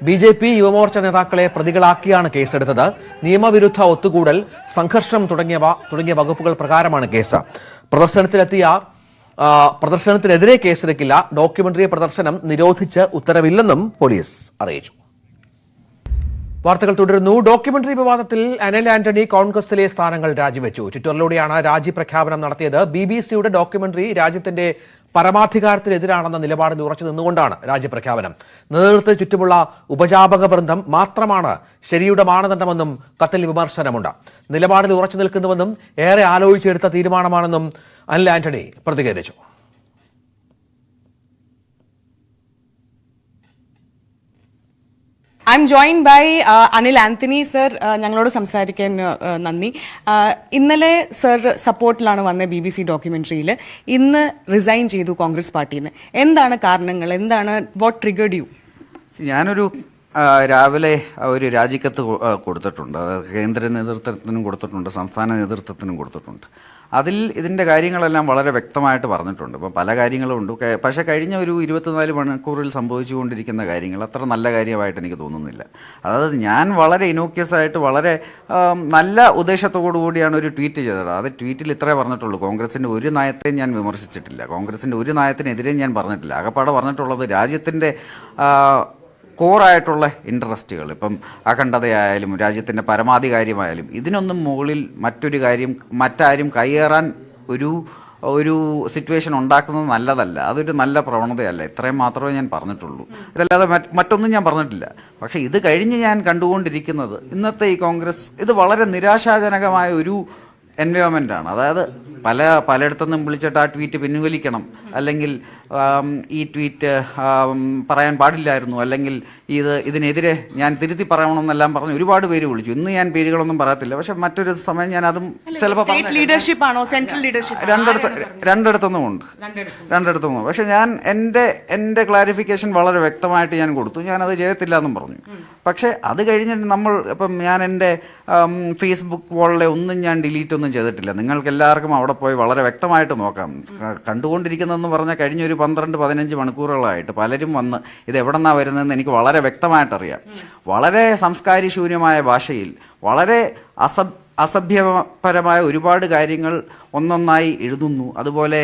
BJP യുവമോർച്ച നേതാക്കളെ പ്രതികളാക്കിയാണ് കേസെടുത്തത്. നിയമവിരുദ്ധ ഒത്തുകൂടൽ, സംഘർഷം തുടങ്ങിയ വകുപ്പുകൾ പ്രകാരമാണ് കേസ്. പ്രദർശനത്തിനെതിരെ കേസെടുക്കില്ല. ഡോക്യുമെന്ററി പ്രദർശനം നിരോധിച്ച് ഉത്തരവില്ലെന്നും പോലീസ് അറിയിച്ചു. വാർത്തകൾ തുടരുന്നു. ഡോക്യുമെന്ററി വിവാദത്തിൽ അനിൽ ആന്റണി കോൺഗ്രസിലെ സ്ഥാനങ്ങൾ രാജിവെച്ചു. ട്വിറ്ററിലൂടെയാണ് രാജി പ്രഖ്യാപനം നടത്തിയത്. BBCയുടെ ഡോക്യുമെന്ററി രാജ്യത്തിന്റെ പരമാധികാരത്തിനെതിരാണെന്ന നിലപാടിൽ ഉറച്ചു നിന്നുകൊണ്ടാണ് രാജ്യപ്രഖ്യാപനം. നേതൃത്വത്തിന് ചുറ്റുമുള്ള ഉപജാപക വൃന്ദം മാത്രമാണ് ശരിയുടെ മാനദണ്ഡമെന്നും കത്തിൽ വിമർശനമുണ്ട്. നിലപാടിൽ ഉറച്ചു നിൽക്കുന്നുവെന്നും ഏറെ ആലോചിച്ചെടുത്ത തീരുമാനമാണെന്നും അനിൽ ആന്റണി പ്രതികരിച്ചു. I'm joined by Anil Anthony, sir. ഞങ്ങളോട് സംസാരിക്കാൻ നന്ദി. ഇന്നലെ സർ സപ്പോർട്ടിലാണ് വന്ന BBC ഡോക്യുമെന്ററിയിൽ. ഇന്ന് റിസൈൻ ചെയ്തു കോൺഗ്രസ് പാർട്ടിയിൽ നിന്ന്. എന്താണ് കാരണങ്ങൾ? എന്താണ് വാട്ട് ട്രിഗർഡ് യു? ഞാനൊരു രാവിലെ ഒരു രാജിക്കത്ത് കൊടുത്തിട്ടുണ്ട്. കേന്ദ്ര നേതൃത്വത്തിനും കൊടുത്തിട്ടുണ്ട്, സംസ്ഥാന നേതൃത്വത്തിനും കൊടുത്തിട്ടുണ്ട്. അതിൽ ഇതിൻ്റെ കാര്യങ്ങളെല്ലാം വളരെ വ്യക്തമായിട്ട് പറഞ്ഞിട്ടുണ്ട്. ഇപ്പം പല കാര്യങ്ങളും ഉണ്ട്. പക്ഷേ കഴിഞ്ഞ ഒരു 24 മണിക്കൂറിൽ സംഭവിച്ചുകൊണ്ടിരിക്കുന്ന കാര്യങ്ങൾ അത്ര നല്ല കാര്യമായിട്ട് എനിക്ക് തോന്നുന്നില്ല. അതായത് ഞാൻ വളരെ ഇനോക്യസ് ആയിട്ട് വളരെ നല്ല ഉദ്ദേശത്തോടു കൂടിയാണ് ഒരു ട്വീറ്റ് ചെയ്തത്. അത് ട്വീറ്റിൽ ഇത്രേ പറഞ്ഞിട്ടുള്ളൂ. കോൺഗ്രസിൻ്റെ ഒരു നയത്തെയും ഞാൻ വിമർശിച്ചിട്ടില്ല. കോൺഗ്രസിൻ്റെ ഒരു നയത്തിനെതിരെയും ഞാൻ പറഞ്ഞിട്ടില്ല. ആകപ്പാടെ പറഞ്ഞിട്ടുള്ളത് രാജ്യത്തിൻ്റെ കോറായിട്ടുള്ള ഇൻട്രസ്റ്റുകൾ, ഇപ്പം അഖണ്ഡതയായാലും രാജ്യത്തിൻ്റെ പരമാധികാരമായാലും ഇതിനൊന്നും മുകളിൽ മറ്റാരും കയ്യേറാൻ ഒരു സിറ്റുവേഷൻ ഉണ്ടാക്കുന്നത് നല്ലതല്ല. അതൊരു നല്ല പ്രവണതയല്ല. ഇത്രയും മാത്രമേ ഞാൻ പറഞ്ഞിട്ടുള്ളൂ. ഇതല്ലാതെ മറ്റൊന്നും ഞാൻ പറഞ്ഞിട്ടില്ല. പക്ഷേ ഇത് കഴിഞ്ഞ് ഞാൻ കണ്ടുകൊണ്ടിരിക്കുന്നത് ഇന്നത്തെ ഈ കോൺഗ്രസ് ഇത് വളരെ നിരാശാജനകമായ ഒരു എൻവയോൺമെൻ്റ് ആണ്. അതായത് പലയിടത്തുനിന്നും വിളിച്ചിട്ട് ആ ട്വീറ്റ് പിൻവലിക്കണം, അല്ലെങ്കിൽ ഈ ട്വീറ്റ് പറയാൻ പാടില്ലായിരുന്നു, അല്ലെങ്കിൽ ഇതിനെതിരെ ഞാൻ തിരുത്തി പറയണമെന്നെല്ലാം പറഞ്ഞ് ഒരുപാട് പേര് വിളിച്ചു. ഇന്ന് ഞാൻ പേരുകളൊന്നും പറയത്തില്ല, പക്ഷെ മറ്റൊരു സമയം ഞാൻ അതും ചിലപ്പോൾ ലീഡർഷിപ്പ് ആണോ സെൻട്രൽ ലീഡർഷിപ്പ് രണ്ടിടത്തുനിന്നും ഉണ്ട്. പക്ഷെ ഞാൻ എൻ്റെ ക്ലാരിഫിക്കേഷൻ വളരെ വ്യക്തമായിട്ട് ഞാൻ കൊടുത്തു. ഞാനത് ചെയ്യത്തില്ല എന്നും പറഞ്ഞു. പക്ഷെ അത് കഴിഞ്ഞിട്ട് ഞാൻ എൻ്റെ ഫേസ്ബുക്ക് വാളിലെ ഒന്നും ഞാൻ ഡിലീറ്റ് ഒന്നും ചെയ്തിട്ടില്ല. നിങ്ങൾക്ക് എല്ലാവർക്കും അവിടെ പോയി വളരെ വ്യക്തമായിട്ട് നോക്കാം. കണ്ടുകൊണ്ടിരിക്കുന്നതെന്ന് പറഞ്ഞാൽ കഴിഞ്ഞൊരു 12-15 മണിക്കൂറുകളായിട്ട് പലരും വന്ന് ഇത് എവിടെ നിന്നാണ് വരുന്നതെന്ന് എനിക്ക് വളരെ വ്യക്തമായിട്ടറിയാം. വളരെ സംസ്കാരശൂന്യമായ ഭാഷയിൽ വളരെ അസഭ്യപരമായ ഒരുപാട് കാര്യങ്ങൾ ഒന്നൊന്നായി എഴുതുന്നു. അതുപോലെ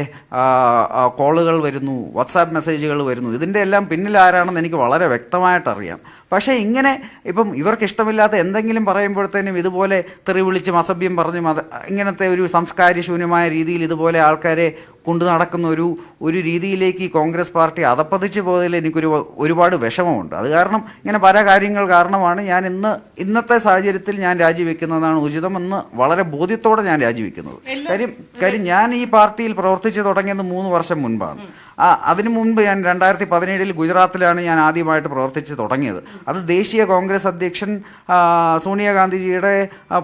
കോളുകൾ വരുന്നു, വാട്സാപ്പ് മെസ്സേജുകൾ വരുന്നു. ഇതിൻ്റെ എല്ലാം പിന്നിൽ ആരാണെന്ന് എനിക്ക് വളരെ വ്യക്തമായിട്ടറിയാം. പക്ഷേ ഇങ്ങനെ ഇപ്പം ഇവർക്ക് ഇഷ്ടമില്ലാത്ത എന്തെങ്കിലും പറയുമ്പോഴത്തേനും ഇതുപോലെ തെറി വിളിച്ചും അസഭ്യം പറഞ്ഞും ഇങ്ങനത്തെ ഒരു സംസ്കാരശൂന്യമായ രീതിയിൽ ഇതുപോലെ ആൾക്കാരെ കൊണ്ടു നടക്കുന്ന ഒരു രീതിയിലേക്ക് ഈ കോൺഗ്രസ് പാർട്ടി അധപ്പതിച്ചു പോയതിൽ എനിക്കൊരു ഒരുപാട് വിഷമമുണ്ട്. അത് കാരണം ഇങ്ങനെ പല കാര്യങ്ങൾ കാരണമാണ് ഞാൻ ഇന്നത്തെ സാഹചര്യത്തിൽ ഞാൻ രാജിവെക്കുന്നതാണ് ഉചിതമെന്ന് വളരെ ബോധ്യത്തോടെ ഞാൻ രാജിവെക്കുന്നത്. കാര്യം ഞാൻ ഈ പാർട്ടിയിൽ പ്രവർത്തിച്ചു തുടങ്ങിയത് 3 വർഷം മുൻപാണ്. അതിനു മുൻപ് ഞാൻ 2017 ഗുജറാത്തിലാണ് ഞാൻ ആദ്യമായിട്ട് പ്രവർത്തിച്ച് തുടങ്ങിയത്. അത് ദേശീയ കോൺഗ്രസ് അധ്യക്ഷൻ സോണിയാഗാന്ധിജിയുടെ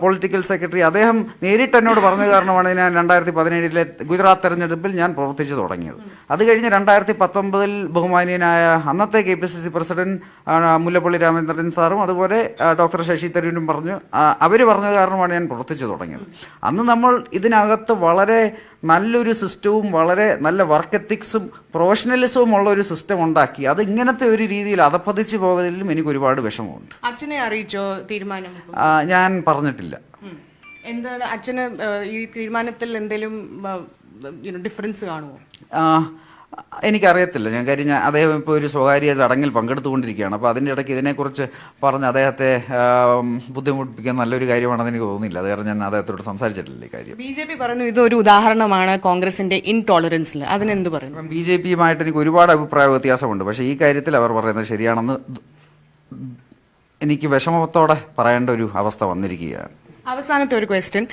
പൊളിറ്റിക്കൽ സെക്രട്ടറി അദ്ദേഹം നേരിട്ട് എന്നോട് പറഞ്ഞ കാരണമാണ് ഞാൻ 2017 ഗുജറാത്ത് തെരഞ്ഞെടുപ്പിൽ ഞാൻ പ്രവർത്തിച്ചു തുടങ്ങിയത്. അത് കഴിഞ്ഞ് 2019 ബഹുമാനീയനായ അന്നത്തെ KPCC പ്രസിഡന്റ് മുല്ലപ്പള്ളി രാമചന്ദ്രൻ സാറും അതുപോലെ ഡോക്ടർ ശശി തരൂരും അവർ പറഞ്ഞ കാരണമാണ് ഞാൻ പ്രവർത്തിച്ചു തുടങ്ങിയത്. അന്ന് നമ്മൾ ഇതിനകത്ത് വളരെ നല്ലൊരു സിസ്റ്റവും വളരെ നല്ല വർക്ക് എത്തിക്സും പ്രൊഫഷണലിസവും ഉള്ള ഒരു സിസ്റ്റം ഉണ്ടാക്കി. അത് ഇങ്ങനത്തെ ഒരു രീതിയിൽ അധപ്പതിച്ചു പോകലിലും എനിക്ക് ഒരുപാട് വിഷമമുണ്ട്. അച്ഛനെ അറിയിച്ചോ തീരുമാനം? ഞാൻ പറഞ്ഞിട്ടില്ല. എന്താണ് അച്ഛന് ഈ തീരുമാനത്തിൽ എന്തെങ്കിലും ഡിഫറൻസ് കാണുമോ? എനിക്കറിയത്തില്ല. കാര്യം അദ്ദേഹം ഇപ്പോൾ ഒരു സ്വകാര്യ ചടങ്ങിൽ പങ്കെടുത്തുകൊണ്ടിരിക്കുകയാണ്. അപ്പോൾ അതിൻ്റെ ഇടയ്ക്ക് ഇതിനെക്കുറിച്ച് പറഞ്ഞ് അദ്ദേഹത്തെ ബുദ്ധിമുട്ടിപ്പിക്കാൻ നല്ലൊരു കാര്യമാണെന്ന് എനിക്ക് തോന്നുന്നില്ല. അത് കാരണം ഞാൻ അദ്ദേഹത്തോട് സംസാരിച്ചിട്ടില്ല ഈ കാര്യം. BJP പറഞ്ഞു ഇതൊരു ഉദാഹരണമാണ് കോൺഗ്രസിന്റെ ഇൻടോളറൻസിൽ. അതിനെന്ത് പറയുന്നു? BJPയുമായിട്ട് എനിക്ക് ഒരുപാട് അഭിപ്രായ വ്യത്യാസമുണ്ട്. പക്ഷേ ഈ കാര്യത്തിൽ അവർ പറയുന്നത് ശരിയാണെന്ന് എനിക്ക് വിഷമത്തോടെ പറയേണ്ട ഒരു അവസ്ഥ വന്നിരിക്കുകയാണ്. അവസാനത്തെ ഒരു ക്വസ്റ്റ്യൻ,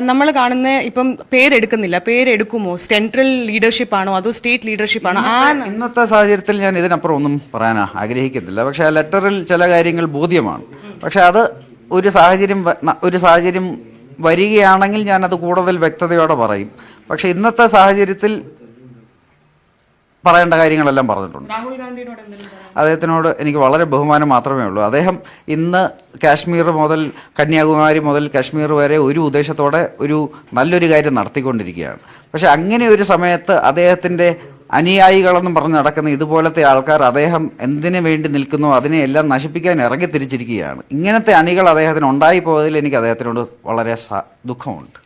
നമ്മൾ കാണുന്ന ഇപ്പം പേരെടുക്കുമോ? സെൻട്രൽ ലീഡർഷിപ്പ് ആണോ അതോ സ്റ്റേറ്റ് ലീഡർഷിപ്പ് ആണോ? ഇന്നത്തെ സാഹചര്യത്തിൽ ഞാൻ ഇതിനപ്പുറം ഒന്നും പറയാൻ ആഗ്രഹിക്കുന്നില്ല. പക്ഷെ ആ ലെറ്ററിൽ ചില കാര്യങ്ങൾ ബോധ്യമാണ്. പക്ഷെ അത് ഒരു സാഹചര്യം വരികയാണെങ്കിൽ ഞാനത് കൂടുതൽ വ്യക്തതയോടെ പറയും. പക്ഷെ ഇന്നത്തെ സാഹചര്യത്തിൽ പറയേണ്ട കാര്യങ്ങളെല്ലാം പറഞ്ഞിട്ടുണ്ട്. അദ്ദേഹത്തിനോട് എനിക്ക് വളരെ ബഹുമാനം മാത്രമേ ഉള്ളൂ. അദ്ദേഹം ഇന്ന് കാശ്മീർ മുതൽ കന്യാകുമാരി മുതൽ കാശ്മീർ വരെ ഒരു ഉദ്ദേശത്തോടെ ഒരു നല്ലൊരു കാര്യം നടത്തിക്കൊണ്ടിരിക്കുകയാണ്. പക്ഷെ അങ്ങനെ ഒരു സമയത്ത് അദ്ദേഹത്തിൻ്റെ അനുയായികളെന്നും പറഞ്ഞ് നടക്കുന്ന ഇതുപോലത്തെ ആൾക്കാർ അദ്ദേഹം എന്തിനു വേണ്ടി നിൽക്കുന്നോ അതിനെയെല്ലാം നശിപ്പിക്കാൻ ഇറങ്ങിത്തിരിച്ചിരിക്കുകയാണ്. ഇങ്ങനത്തെ അണികൾ അദ്ദേഹത്തിന് ഉണ്ടായിപ്പോയതിൽ എനിക്ക് അദ്ദേഹത്തിനോട് വളരെ ദുഃഖമുണ്ട്.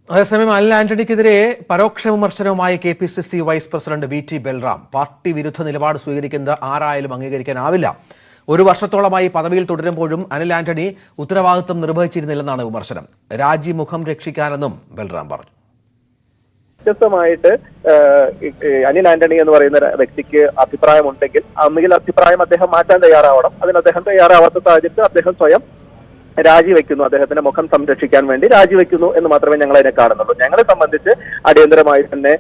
അതേസമയം അനിൽ ആന്റണിക്കെതിരെ പരോക്ഷ വിമർശനവുമായി KPCC vice president VT Balram. Party വിരുദ്ധ നിലപാട് സ്വീകരിക്കുന്നത് ആരായാലും അംഗീകരിക്കാനാവില്ല. 1 വർഷത്തോളമായി പദവിയിൽ തുടരുമ്പോഴും അനിൽ ആന്റണി ഉത്തരവാദിത്വം നിർവഹിച്ചിരുന്നില്ലെന്നാണ് വിമർശനം. രാജി മുഖം രക്ഷിക്കാനെന്നും ബൽറാം പറഞ്ഞു. വ്യത്യസ്തമായിട്ട് അനിൽ ആന്റണി എന്ന് പറയുന്ന വ്യക്തിക്ക് അഭിപ്രായമുണ്ടെങ്കിൽ ഒന്നുകിൽ അഭിപ്രായം അദ്ദേഹം മാറ്റാൻ തയ്യാറാവണം. അതിന് അദ്ദേഹം തയ്യാറാവാത്ത സാഹചര്യത്തിൽ അദ്ദേഹം സ്വയം രാജിവെക്കുന്നു. അദ്ദേഹത്തിന്റെ മുഖം സംരക്ഷിക്കാൻ വേണ്ടി രാജിവെക്കുന്നു എന്ന് മാത്രമേ ഞങ്ങൾ അതിനെ കാണുന്നുള്ളൂ. ഞങ്ങളെ സംബന്ധിച്ച് അടിയന്തരമായി തന്നെ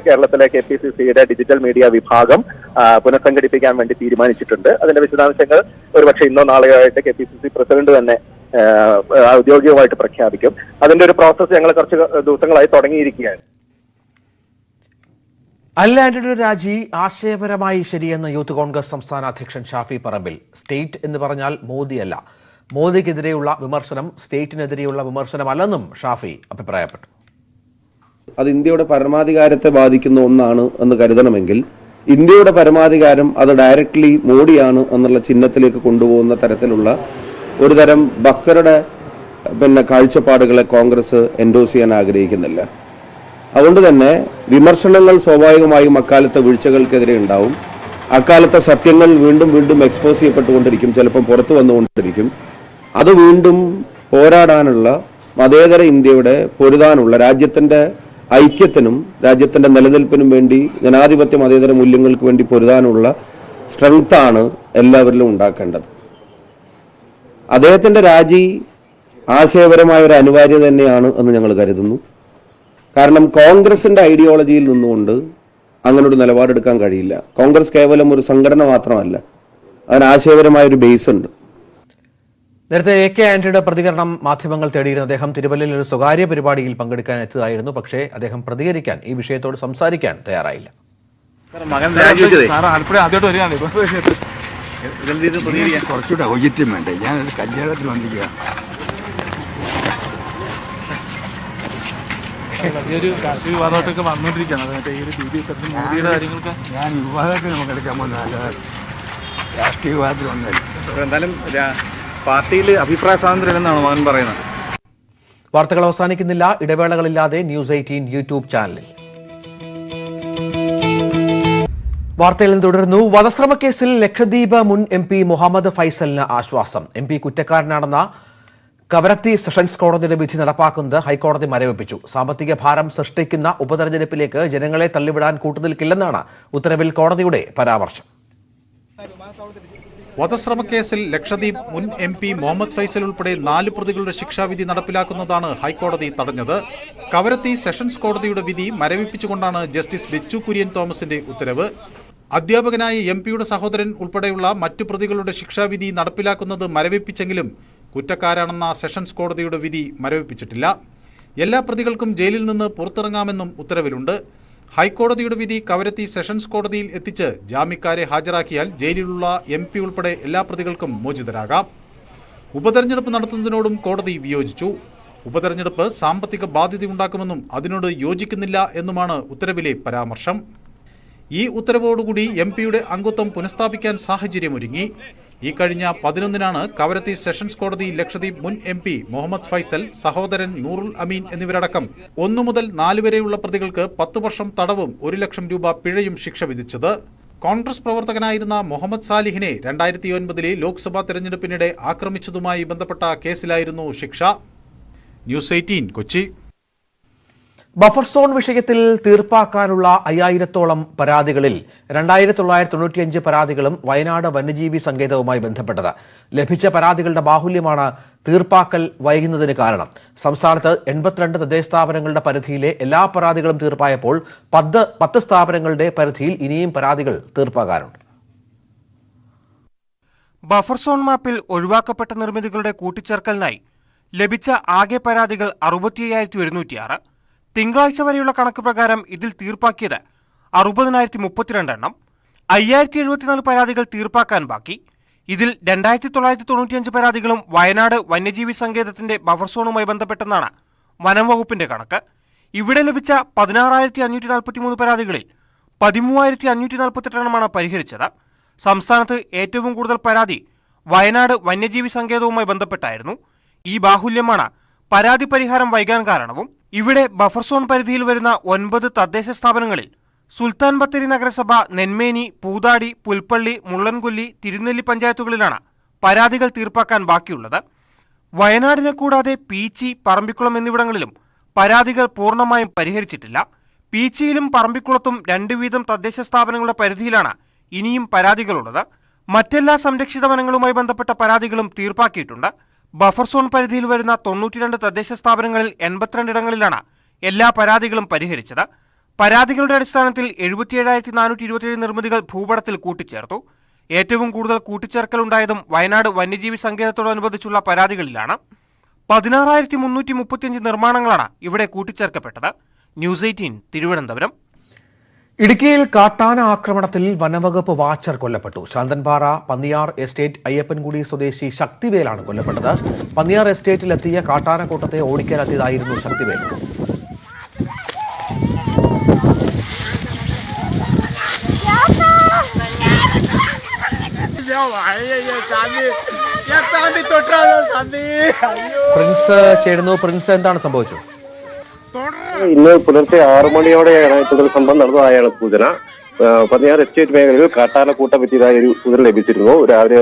കേരളത്തിലെ KPCCയുടെ ഡിജിറ്റൽ മീഡിയ വിഭാഗം പുനഃസംഘടിപ്പിക്കാൻ വേണ്ടി തീരുമാനിച്ചിട്ടുണ്ട്. അതിന്റെ വിശദാംശങ്ങൾ ഒരുപക്ഷെ ഇന്നോ നാളെയോ ആയിട്ട് KPCC പ്രസിഡന്റ് തന്നെ ഔദ്യോഗികമായിട്ട് പ്രഖ്യാപിക്കും. അതിന്റെ ഒരു പ്രോസസ്സ് ഞങ്ങൾ കുറച്ച് ദിവസങ്ങളായി തുടങ്ങിയിരിക്കുകയാണ്. അനിൽ ആന്റണിയുടെ രാജി ആശയപരമായി ശരിയെന്ന് യൂത്ത് കോൺഗ്രസ് സംസ്ഥാന അധ്യക്ഷൻ ഷാഫി പറമ്പിൽ. സ്റ്റേറ്റ് എന്ന് പറഞ്ഞാൽ മോദിയല്ല, മോദിക്കെതിരെയുള്ള വിമർശനം സ്റ്റേറ്റിനെതിരെയുള്ള വിമർശനമല്ലെന്നും ഷാഫി അഭിപ്രായപ്പെട്ടു. അത് ഇന്ത്യയുടെ പരമാധികാരത്തെ ബാധിക്കുന്ന ഒന്നാണ് എന്ന് കരുതണമെങ്കിൽ ഇന്ത്യയുടെ പരമാധികാരം അത് ഡയറക്ട്ലി മോഡിയാണ് എന്നുള്ള ചിഹ്നത്തിലേക്ക് കൊണ്ടുപോകുന്ന തരത്തിലുള്ള ഒരു തരം ഭക്തരുടെ കാഴ്ചപ്പാടുകളെ കോൺഗ്രസ് എൻഡോസ് ചെയ്യാൻ ആഗ്രഹിക്കുന്നില്ല. അതുകൊണ്ട് തന്നെ വിമർശനങ്ങൾ സ്വാഭാവികമായും അക്കാലത്തെ വീഴ്ചകൾക്കെതിരെ ഉണ്ടാവും. അക്കാലത്തെ സത്യങ്ങൾ വീണ്ടും വീണ്ടും എക്സ്പോസ് ചെയ്യപ്പെട്ടുകൊണ്ടിരിക്കും, ചിലപ്പോൾ പുറത്തു വന്നുകൊണ്ടിരിക്കും. അത് വീണ്ടും പോരാടാനുള്ള മതേതര ഇന്ത്യയുടെ പൊരുതാനുള്ള രാജ്യത്തിന്റെ ഐക്യത്തിനും രാജ്യത്തിന്റെ നിലനിൽപ്പിനും വേണ്ടി ജനാധിപത്യ മതേതര മൂല്യങ്ങൾക്ക് വേണ്ടി പൊരുതാനുള്ള സ്ട്രെങ്താണ് എല്ലാവരിലും ഉണ്ടാക്കേണ്ടത്. അദ്ദേഹത്തിന്റെ രാജി ആശയപരമായ ഒരു അനിവാര്യത തന്നെയാണ് എന്ന് ഞങ്ങൾ കരുതുന്നു. കാരണം കോൺഗ്രസിന്റെ ഐഡിയോളജിയിൽ നിന്നുകൊണ്ട് അങ്ങനെ ഒരു നിലപാടെടുക്കാൻ കഴിയില്ല. കോൺഗ്രസ് കേവലം ഒരു സംഘടന മാത്രമല്ല, അതിന് ആശയപരമായ ഒരു ബേസ് ഉണ്ട്. നേരത്തെ AK ആന്റണിയുടെ പ്രതികരണം മാധ്യമങ്ങൾ തേടിയിരുന്ന അദ്ദേഹം തിരുവല്ലയിൽ ഒരു സ്വകാര്യ പരിപാടിയിൽ പങ്കെടുക്കാൻ എത്തിയതായിരുന്നു. പക്ഷേ അദ്ദേഹം പ്രതികരിക്കാൻ, ഈ വിഷയത്തോട് സംസാരിക്കാൻ തയ്യാറായില്ല. കുറച്ചുകൂടെ ഔചിത്യം വേണ്ടേ? ഞാനൊരു കല്യാണത്തിന് വന്നിരിക്കുക. രാഷ്ട്രീയ വിവാദമായിട്ടൊക്കെ വന്നുകൊണ്ടിരിക്കുകയാണ്. ഞാൻ വിവാദത്തിന് നമുക്ക് എടുക്കാൻ പോകുന്ന രാഷ്ട്രീയ വിവാദത്തിൽ വന്നല്ല. എന്തായാലും പാർട്ടിയിൽ അഭിപ്രായ സ്വാതന്ത്ര്യം എന്നാണ് മകൻ പറയുന്നത്. വാർത്തകൾ അവസാനിക്കുന്നില്ല. ഇടവേളകളില്ലാതെ ന്യൂസ് 18 യൂട്യൂബ് ചാനലിൽ വാർത്തയിൽ തുടരുന്നു. വധശ്രമ കേസിൽ ലക്ഷദ്വീപ് മുൻ MP മുഹമ്മദ് ഫൈസലിന് ആശ്വാസം. MP കുറ്റക്കാരനാണെന്ന കവരത്തി സെഷൻസ് കോടതിയുടെ വിധി നടപ്പാക്കുന്നത് ഹൈക്കോടതി മരവിപ്പിച്ചു. സാമ്പത്തിക ഭാരം സൃഷ്ടിക്കുന്ന ഉപതെരഞ്ഞെടുപ്പിലേക്ക് ജനങ്ങളെ തള്ളിവിടാൻ കൂട്ടുനിൽക്കില്ലെന്നാണ് ഉത്തരവിൽ കോടതിയുടെ പരാമർശം. വധശ്രമക്കേസിൽ ലക്ഷദ്വീപ് മുൻ MP മുഹമ്മദ് ഫൈസൽ ഉൾപ്പെടെ 4 പ്രതികളുടെ ശിക്ഷാവിധി നടപ്പിലാക്കുന്നതാണ് ഹൈക്കോടതി തടഞ്ഞത്. കവരത്തി സെഷൻസ് കോടതിയുടെ വിധി മരവിപ്പിച്ചുകൊണ്ടാണ് ജസ്റ്റിസ് ബെച്ചു കുര്യൻ തോമസിന്റെ ഉത്തരവ്. അധ്യാപകനായ MP-യുടെ സഹോദരൻ ഉൾപ്പെടെയുള്ള മറ്റു പ്രതികളുടെ ശിക്ഷാവിധി നടപ്പിലാക്കുന്നത് മരവിപ്പിച്ചെങ്കിലും കുറ്റക്കാരാണെന്ന സെഷൻസ് കോടതിയുടെ വിധി മരവിപ്പിച്ചിട്ടില്ല. എല്ലാ പ്രതികൾക്കും ജയിലിൽ നിന്ന് പുറത്തിറങ്ങാമെന്നും ഉത്തരവിലുണ്ട്. ഹൈക്കോടതിയുടെ വിധി കവരത്തി സെഷൻസ് കോടതിയിൽ എത്തിച്ച് ജാമ്യക്കാരെ ഹാജരാക്കിയാൽ ജയിലിലുള്ള MP ഉൾപ്പെടെ എല്ലാ പ്രതികൾക്കും മോചിതരാകാം. ഉപതെരഞ്ഞെടുപ്പ് നടത്തുന്നതിനോടും കോടതി വിയോജിച്ചു. ഉപതെരഞ്ഞെടുപ്പ് സാമ്പത്തിക ബാധ്യതയുണ്ടാക്കുമെന്നും അതിനോട് യോജിക്കുന്നില്ല എന്നുമാണ് ഉത്തരവിലെ പരാമർശം. ഈ ഉത്തരവോടുകൂടി MP-യുടെ അംഗത്വം പുനഃസ്ഥാപിക്കാൻ സാഹചര്യമൊരുങ്ങി. ഈ കഴിഞ്ഞ 11-നാണ് കവരത്തി സെഷൻസ് കോടതി ലക്ഷദ്വീപ് മുൻ MP മുഹമ്മദ് ഫൈസൽ, സഹോദരൻ നൂറുൽ അമീൻ എന്നിവരടക്കം 1 മുതൽ 4 വരെയുള്ള പ്രതികൾക്ക് 10 വർഷം തടവും 1 ലക്ഷം രൂപ പിഴയും ശിക്ഷ വിധിച്ചത്. കോൺഗ്രസ് പ്രവർത്തകനായിരുന്ന മുഹമ്മദ് സാലിഹിനെ 2009-ലെ ലോക്സഭാ തെരഞ്ഞെടുപ്പിനിടെ ആക്രമിച്ചതുമായി ബന്ധപ്പെട്ട കേസിലായിരുന്നു ശിക്ഷ. ന്യൂസ് 18 കൊച്ചി. ബഫർ സോൺ വിഷയത്തിൽ തീർപ്പാക്കാനുള്ള 5000-ഓളം പരാതികളിൽ 2995 പരാതികളും വയനാട് വന്യജീവി സങ്കേതവുമായി ബന്ധപ്പെട്ടത്. ലഭിച്ച പരാതികളുടെ ബാഹുല്യമാണ് തീർപ്പാക്കൽ വൈകുന്നതിന് കാരണം. സംസ്ഥാനത്ത് 82 തദ്ദേശ സ്ഥാപനങ്ങളുടെ പരിധിയിലെ എല്ലാ പരാതികളും തീർപ്പായപ്പോൾ 10 സ്ഥാപനങ്ങളുടെ പരിധിയിൽ ഇനിയും പരാതികൾ തീർപ്പാകാനുണ്ട്. ബഫർ സോൺ മാപ്പിൽ ഒഴിവാക്കപ്പെട്ട നിർമ്മിതികളുടെ കൂട്ടിച്ചേർക്കലിനായി ലഭിച്ച ആകെ പരാതികൾ 65,106. തിങ്കളാഴ്ച വരെയുള്ള കണക്ക് പ്രകാരം ഇതിൽ തീർപ്പാക്കിയത് 60,032 എണ്ണം. 5,074 പരാതികൾ തീർപ്പാക്കാൻ ബാക്കി. ഇതിൽ 2,995 പരാതികളും വയനാട് വന്യജീവി സങ്കേതത്തിന്റെ ബഫർ സോണുമായി ബന്ധപ്പെട്ടെന്നാണ് വനം വകുപ്പിന്റെ കണക്ക്. ഇവിടെ ലഭിച്ച 16,543 പരാതികളിൽ 13,548 എണ്ണമാണ് പരിഹരിച്ചത്. സംസ്ഥാനത്ത് ഏറ്റവും കൂടുതൽ പരാതി വയനാട് വന്യജീവി സങ്കേതവുമായി ബന്ധപ്പെട്ടായിരുന്നു. ഈ ബാഹുല്യമാണ് പരാതി പരിഹാരം വൈകാൻ കാരണവും. ഇവിടെ ബഫർ സോൺ പരിധിയിൽ വരുന്ന 9 തദ്ദേശ സ്ഥാപനങ്ങളിൽ സുൽത്താൻ ബത്തേരി നഗരസഭ, നെന്മേനി, പൂതാടി, പുൽപ്പള്ളി, മുള്ളൻകൊല്ലി, തിരുനെല്ലി പഞ്ചായത്തുകളിലാണ് പരാതികൾ തീർപ്പാക്കാൻ ബാക്കിയുള്ളത്. വയനാടിനെ കൂടാതെ പീച്ചി, പറമ്പിക്കുളം എന്നിവിടങ്ങളിലും പരാതികൾ പൂർണ്ണമായും പരിഹരിച്ചിട്ടില്ല. പീച്ചിയിലും പറമ്പിക്കുളത്തും 2 വീതം തദ്ദേശ സ്ഥാപനങ്ങളുടെ പരിധിയിലാണ് ഇനിയും പരാതികളുള്ളത്. മറ്റെല്ലാ സംരക്ഷിത വനങ്ങളുമായി ബന്ധപ്പെട്ട പരാതികളും തീർപ്പാക്കിയിട്ടുണ്ട്. ബഫർ സോൺ പരിധിയിൽ വരുന്ന 92 തദ്ദേശ സ്ഥാപനങ്ങളിൽ 82 ഇടങ്ങളിലാണ് എല്ലാ പരാതികളും പരിഹരിച്ചത്. പരാതികളുടെ അടിസ്ഥാനത്തിൽ 77,427 നിർമ്മിതികൾ ഭൂപടത്തിൽ കൂട്ടിച്ചേർത്തു. ഏറ്റവും കൂടുതൽ കൂട്ടിച്ചേർക്കലുണ്ടായതും വയനാട് വന്യജീവി സങ്കേതത്തോടനുബന്ധിച്ചുള്ള പരാതികളിലാണ്. 16,335 നിർമ്മാണങ്ങളാണ് ഇവിടെ കൂട്ടിച്ചേർക്കപ്പെട്ടത്. ന്യൂസ് 18 തിരുവനന്തപുരം. ഇടുക്കിയിൽ കാട്ടാന ആക്രമണത്തിൽ വനവകുപ്പ് വാച്ചർ കൊല്ലപ്പെട്ടു. ശാന്തൻപാറ പന്നിയാർ എസ്റ്റേറ്റ് അയ്യപ്പൻകുടി സ്വദേശി ശക്തിവേലാണ് കൊല്ലപ്പെട്ടത്. പന്നിയാർ എസ്റ്റേറ്റിലെത്തിയ കാട്ടാനക്കൂട്ടത്തെ ഓടിക്കാനെത്തിയതായിരുന്നു ശക്തിവേൽ. പ്രിൻസ് ചേരുന്നു. പ്രിൻസ്, എന്താണ് സംഭവിച്ചത്? ഇന്ന് പുലർച്ചെ 6 മണിയോടെയാണ് ഇത്തരം സംഭവം നടന്നതായാണ് സൂചന. പന്നിയാർ എസ്റ്റേറ്റ് മേഖലയിൽ കാട്ടാനക്കൂട്ടം എത്തിയതായ ഒരു സൂചന ലഭിച്ചിരുന്നു. രാവിലെ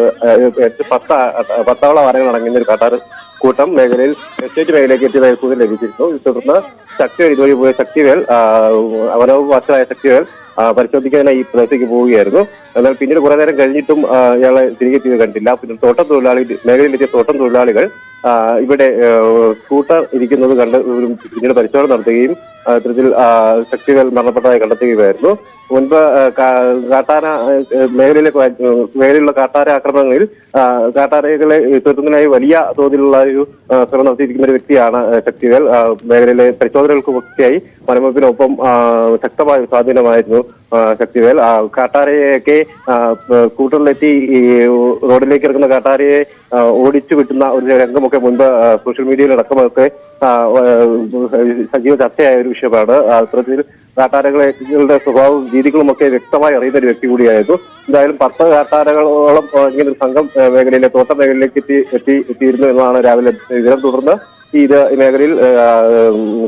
10 വാരങ്ങൾ അടങ്ങുന്ന ഒരു കാട്ടാനക്കൂട്ടം മേഖലയിൽ എസ്റ്റേറ്റ് മേഖലയിലേക്ക് എത്തിയതായ സൂചന ലഭിച്ചിരുന്നു. ഇത് തുടർന്ന് ശക്തിവേൽ, ഇതുവഴി പോയ ശക്തിവേൽ, വനവകുപ്പ് വാച്ചറായ ശക്തിവേൽ പരിശോധിക്കാനായി ഈ പ്രദേശത്തേക്ക് പോവുകയായിരുന്നു. എന്നാൽ പിന്നീട് കുറെ നേരം കഴിഞ്ഞിട്ടും ഇയാളെ തിരികെ കണ്ടില്ല. പിന്നെ മേഖലയിലെത്തിയ തോട്ടം തൊഴിലാളികൾ ഇവിടെ സ്കൂട്ടർ ഇരിക്കുന്നത് കണ്ട് പിന്നീട് പരിശോധന നടത്തുകയും ഇത്തരത്തിൽ ശക്തികൾ മരണപ്പെട്ടതായി കണ്ടെത്തുകയായിരുന്നു. മുൻപ് കാട്ടാന മേഖലയിലുള്ള കാട്ടാന ആക്രമണങ്ങളിൽ കാട്ടാനകളെ തുരത്തുന്നതിനായി വലിയ തോതിലുള്ള ഒരു ശ്രമം നടത്തിയിരിക്കുന്ന ഒരു വ്യക്തിയാണ് ശക്തികൾ. മേഖലയിലെ പരിശോധനകൾക്കുമൊക്കെയായി വനംവകുപ്പിനൊപ്പം ശക്തമായ സ്വാധീനമായിരുന്നു ശക്തിവേൽ. കാട്ടാനയൊക്കെ സ്കൂട്ടറിലെത്തി റോഡിലേക്ക് ഇറങ്ങുന്ന കാട്ടാനയെ ഓടിച്ചു വിട്ടുന്ന ഒരു രംഗമൊക്കെ മുൻപ് സോഷ്യൽ മീഡിയയിലടക്കമൊക്കെ സജീവ ചർച്ചയായ ഒരു വിഷയമാണ്. അത്തരത്തിൽ കാട്ടാനകളുടെ സ്വഭാവവും രീതികളും ഒക്കെ വ്യക്തമായി അറിയുന്ന ഒരു വ്യക്തി കൂടിയായിരുന്നു. എന്തായാലും 10 കാട്ടാനകളോളം ഇങ്ങനെ ഒരു സംഘം മേഖലയിലെ തോട്ട മേഖലയിലേക്ക് എത്തിയിരുന്നു എന്നതാണ് രാവിലെ ഇതിനെ തുടർന്ന് ഈ മേഖലയിൽ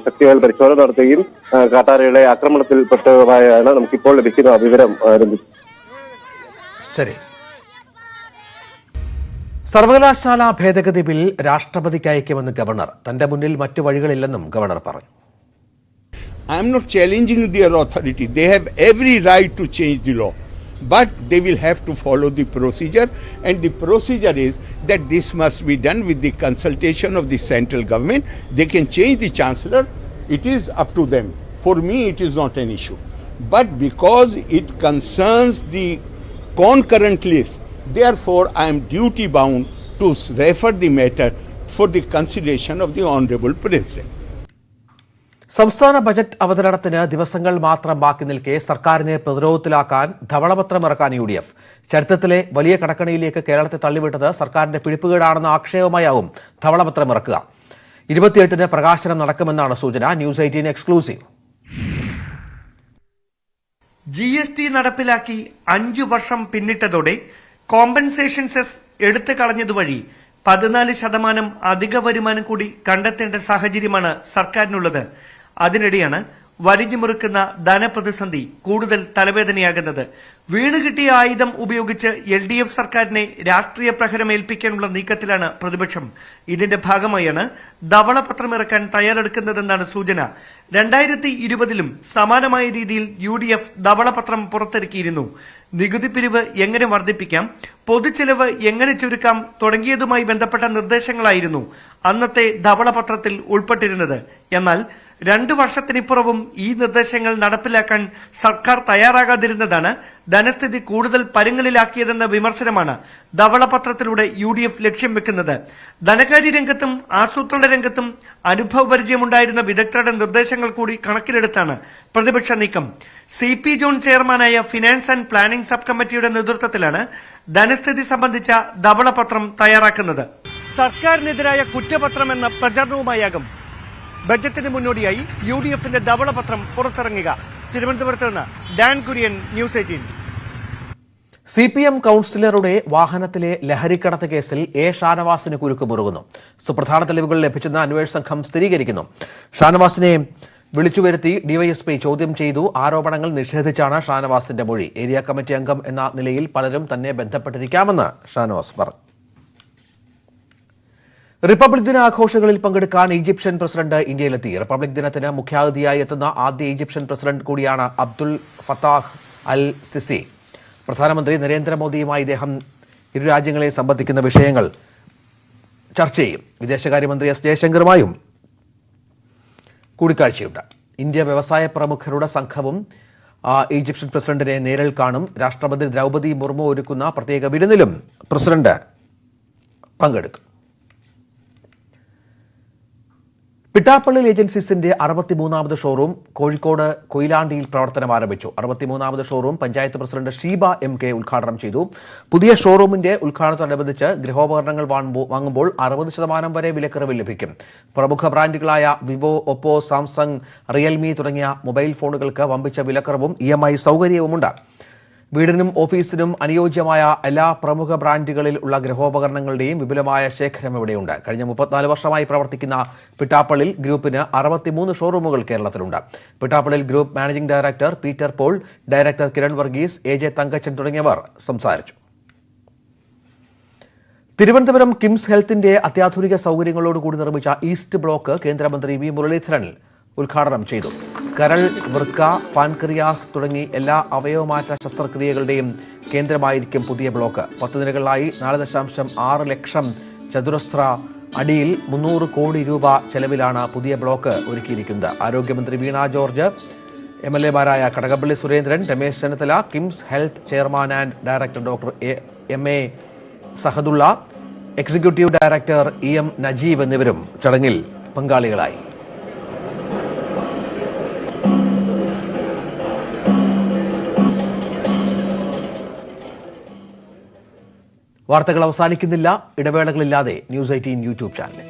ശക്തികൾ പരിശോധന നടത്തുകയും കാട്ടാനയുടെ ആക്രമണത്തിൽപ്പെട്ടതായാണ് നമുക്കിപ്പോൾ ലഭിക്കുന്ന വിവരം. ശരി. സർവകലാശാല ഭേദഗതി ബിൽ രാഷ്ട്രപതിക്ക് അയക്കുമെന്ന് ഗവർണർ. തന്റെ മുന്നിൽ മറ്റു വഴികളില്ലെന്നും ഗവർണർ പറഞ്ഞു. I am not challenging their authority. They have every right to change the law. But they will have to follow the procedure, and the procedure is that this must be done with the consultation of the central government. They can change the chancellor. It is up to them. For me, it is not an issue. But because it concerns the concurrent list, therefore I am duty bound to refer the matter for the consideration of the Honorable President. സംസ്ഥാന ബജറ്റ് അവതരണത്തിന് ദിവസങ്ങൾ മാത്രം ബാക്കി നിൽക്കെ സർക്കാരിനെ പ്രതിരോധത്തിലാക്കാൻ ധവളപത്രം ഇറക്കാൻ UDF. ചരിത്രത്തിലെ വലിയ കടക്കണിയിലേക്ക് കേരളത്തെ തള്ളിവിട്ടത് സർക്കാരിന്റെ പിടിപ്പുകേടാണെന്ന ആക്ഷേപമായാവും ധവളപത്രം ഇറക്കുക. 28-ന് പ്രകാശനം നടക്കുമെന്നാണ് സൂചന. News 18 exclusive. GST നടപ്പിലാക്കി 5 വർഷം പിന്നിട്ടതോടെ കോമ്പൻസേഷൻ സെസ് എടുത്തു കളഞ്ഞതുവഴി 14% അധിക വരുമാനം കൂടി കണ്ടെത്തേണ്ട സാഹചര്യമാണ് സർക്കാരിനുള്ളത്. അതിനിടെയാണ് വലിഞ്ഞുമുറുക്കുന്ന ധനപ്രതിസന്ധി കൂടുതൽ തലവേദനയാകുന്നത്. വീണുകിട്ടിയ ആയുധം ഉപയോഗിച്ച് LDF സർക്കാരിനെ രാഷ്ട്രീയ പ്രഹരമേൽപ്പിക്കാനുള്ള നീക്കത്തിലാണ് പ്രതിപക്ഷം. ഇതിന്റെ ഭാഗമായാണ് ധവളപത്രമിറക്കാൻ തയ്യാറെടുക്കുന്നതെന്നാണ് സൂചന. 2020-ലും സമാനമായ രീതിയിൽ UDF ധവളപത്രം പുറത്തിറക്കിയിരുന്നു. നികുതി പിരിവ് എങ്ങനെ വർദ്ധിപ്പിക്കാം, പൊതുചെലവ് എങ്ങനെ ചുരുക്കാം തുടങ്ങിയതുമായി ബന്ധപ്പെട്ട നിർദ്ദേശങ്ങളായിരുന്നു അന്നത്തെ ധവളപത്രത്തിൽ ഉൾപ്പെട്ടിരുന്നത്. എന്നാൽ 2 വർഷത്തിനിപ്പുറവും ഈ നിർദ്ദേശങ്ങൾ നടപ്പിലാക്കാൻ സർക്കാർ തയ്യാറാകാതിരുന്നതാണ് ധനസ്ഥിതി കൂടുതൽ പരുങ്ങലിലാക്കിയതെന്ന വിമർശനമാണ് ധവളപത്രത്തിലൂടെ UDF ലക്ഷ്യം വെക്കുന്നത്. ധനകാര്യ രംഗത്തും ആസൂത്രണ രംഗത്തും അനുഭവപരിചയമുണ്ടായിരുന്ന വിദഗ്ധരുടെ നിർദ്ദേശങ്ങൾ കൂടി കണക്കിലെടുത്താണ് പ്രതിപക്ഷ നീക്കം. CP ജോൺ ചെയർമാനായ ഫിനാൻസ് ആൻഡ് പ്ലാനിംഗ് സബ് കമ്മിറ്റിയുടെ നേതൃത്വത്തിലാണ് ധനസ്ഥിതി സംബന്ധിച്ച ധവളപത്രം തയ്യാറാക്കുന്നത്. സർക്കാരിനെതിരായ കുറ്റപത്രമെന്ന പ്രചരണവുമായാകും ബജറ്റിന് മുന്നോടിയായി UDFന്റെ ധവളപത്രം പുറത്തിറങ്ങുക. തിരുവനന്തപുരത്ത് നിന്ന് ഡാൻ കുര്യൻ, ന്യൂസ് 18. CPM കൌൺസിലറുടെ വാഹനത്തിലെ ലഹരിക്കടത്ത് കേസിൽ ഷാനവാസിന് കുരുക്കുമുറുകുന്നു. സുപ്രധാന തെളിവുകൾ ലഭിച്ചെന്ന് അന്വേഷണ സംഘം സ്ഥിരീകരിക്കുന്നു. ഷാനവാസിനെ വിളിച്ചുവരുത്തി ഡിവൈഎസ്പി ചോദ്യം ചെയ്തു. ആരോപണങ്ങൾ നിഷേധിച്ചാണ് ഷാനവാസിന്റെ മൊഴി. ഏരിയ കമ്മിറ്റി അംഗം എന്ന നിലയിൽ പലരും തന്നെ ബന്ധപ്പെട്ടിരിക്കാമെന്ന് ഷാനവാസ് പറഞ്ഞു. റിപ്പബ്ലിക് ദിന ആഘോഷങ്ങളിൽ പങ്കെടുക്കാൻ ഈജിപ്ഷ്യൻ പ്രസിഡന്റ് ഇന്ത്യയിലെത്തി. റിപ്പബ്ലിക് ദിനത്തിന് മുഖ്യാതിഥിയായി എത്തുന്ന ആദ്യ ഈജിപ്ഷ്യൻ പ്രസിഡന്റ് കൂടിയാണ് അബ്ദുൽ ഫത്താഹ് അൽ സിസി. പ്രധാനമന്ത്രി നരേന്ദ്രമോദിയുമായി ഇദ്ദേഹം ഇരു രാജ്യങ്ങളെ സംബന്ധിക്കുന്ന വിഷയങ്ങൾ ചർച്ച ചെയ്യും. വിദേശകാര്യമന്ത്രി S ജയശങ്കറുമായും കൂടിക്കാഴ്ചയുണ്ട്. ഇന്ത്യ വ്യവസായ പ്രമുഖരുടെ സംഘവും ഈജിപ്ഷ്യൻ പ്രസിഡന്റിനെ നേരിൽ കാണും. രാഷ്ട്രപതി ദ്രൗപദി മുർമു ഒരുക്കുന്ന പ്രത്യേക വിരുന്നിലും പ്രസിഡന്റ് പങ്കെടുക്കും. പിട്ടാപ്പള്ളി ഏജൻസീസിന്റെ 63ാമത് ഷോറൂം കോഴിക്കോട് കൊയിലാണ്ടിയിൽ പ്രവർത്തനം ആരംഭിച്ചു. 63ാമത് showroom panchayat president Sheeba MK ഉദ്ഘാടനം ചെയ്തു. പുതിയ ഷോറൂമിന്റെ ഉദ്ഘാടനത്തോടനുബന്ധിച്ച് ഗൃഹോപകരണങ്ങൾ വാങ്ങുമ്പോൾ 60% വരെ വിലക്കിറവ് ലഭിക്കും. പ്രമുഖ ബ്രാൻഡുകളായ വിവോ, ഒപ്പോ, സാംസങ്, റിയൽമി തുടങ്ങിയ മൊബൈൽ ഫോണുകൾക്ക് വമ്പിച്ച വിലക്കിറവും EMI സൗകര്യവുമുണ്ട്. വീടിനും ഓഫീസിനും അനുയോജ്യമായ എല്ലാ പ്രമുഖ ബ്രാൻഡുകളിൽ ഉള്ള ഗൃഹോപകരണങ്ങളുടെയും വിപുലമായ ശേഖരം ഇവിടെയുണ്ട്. കഴിഞ്ഞ 34 വർഷമായി പ്രവർത്തിക്കുന്ന പിട്ടാപ്പള്ളിൽ ഗ്രൂപ്പിന് 63 ഷോറൂമുകൾ കേരളത്തിലുണ്ട്. Pittappillil group managing director Peter Paul, director Kiran Varghese, AJ Thankachan തുടങ്ങിയവർ സംസാരിച്ചു. തിരുവനന്തപുരം കിംസ് ഹെൽത്തിന്റെ അത്യാധുനിക സൗകര്യങ്ങളോടുകൂടി നിർമ്മിച്ച ഈസ്റ്റ് ബ്ലോക്ക് കേന്ദ്രമന്ത്രി V മുരളീധരൻ ഉദ്ഘാടനം ചെയ്തു. കരൾ, വൃക്ക, പാൻക്രിയാസ് തുടങ്ങി എല്ലാ അവയവമാറ്റ ശസ്ത്രക്രിയകളുടെയും കേന്ദ്രമായിരിക്കും പുതിയ ബ്ലോക്ക്. 10 നിലകളിലായി 4.6 ലക്ഷം ചതുരശ്ര അടിയിൽ 300 കോടി രൂപ ചെലവിലാണ് പുതിയ ബ്ലോക്ക് ഒരുക്കിയിരിക്കുന്നത്. ആരോഗ്യമന്ത്രി വീണ ജോർജ്, MLA-മാരായ Kadakampally Surendran, Ramesh Chennithala, KIMS health chairman and director doctor MA Sahadulla, executive director EM Najeeb എന്നിവരും ചടങ്ങിൽ പങ്കാളികളായി. വാർത്തകൾ അവസാനിക്കുന്നില്ല. ഇടവേളകളില്ലാതെ ന്യൂസ് 18 യൂട്യൂബ് ചാനൽ.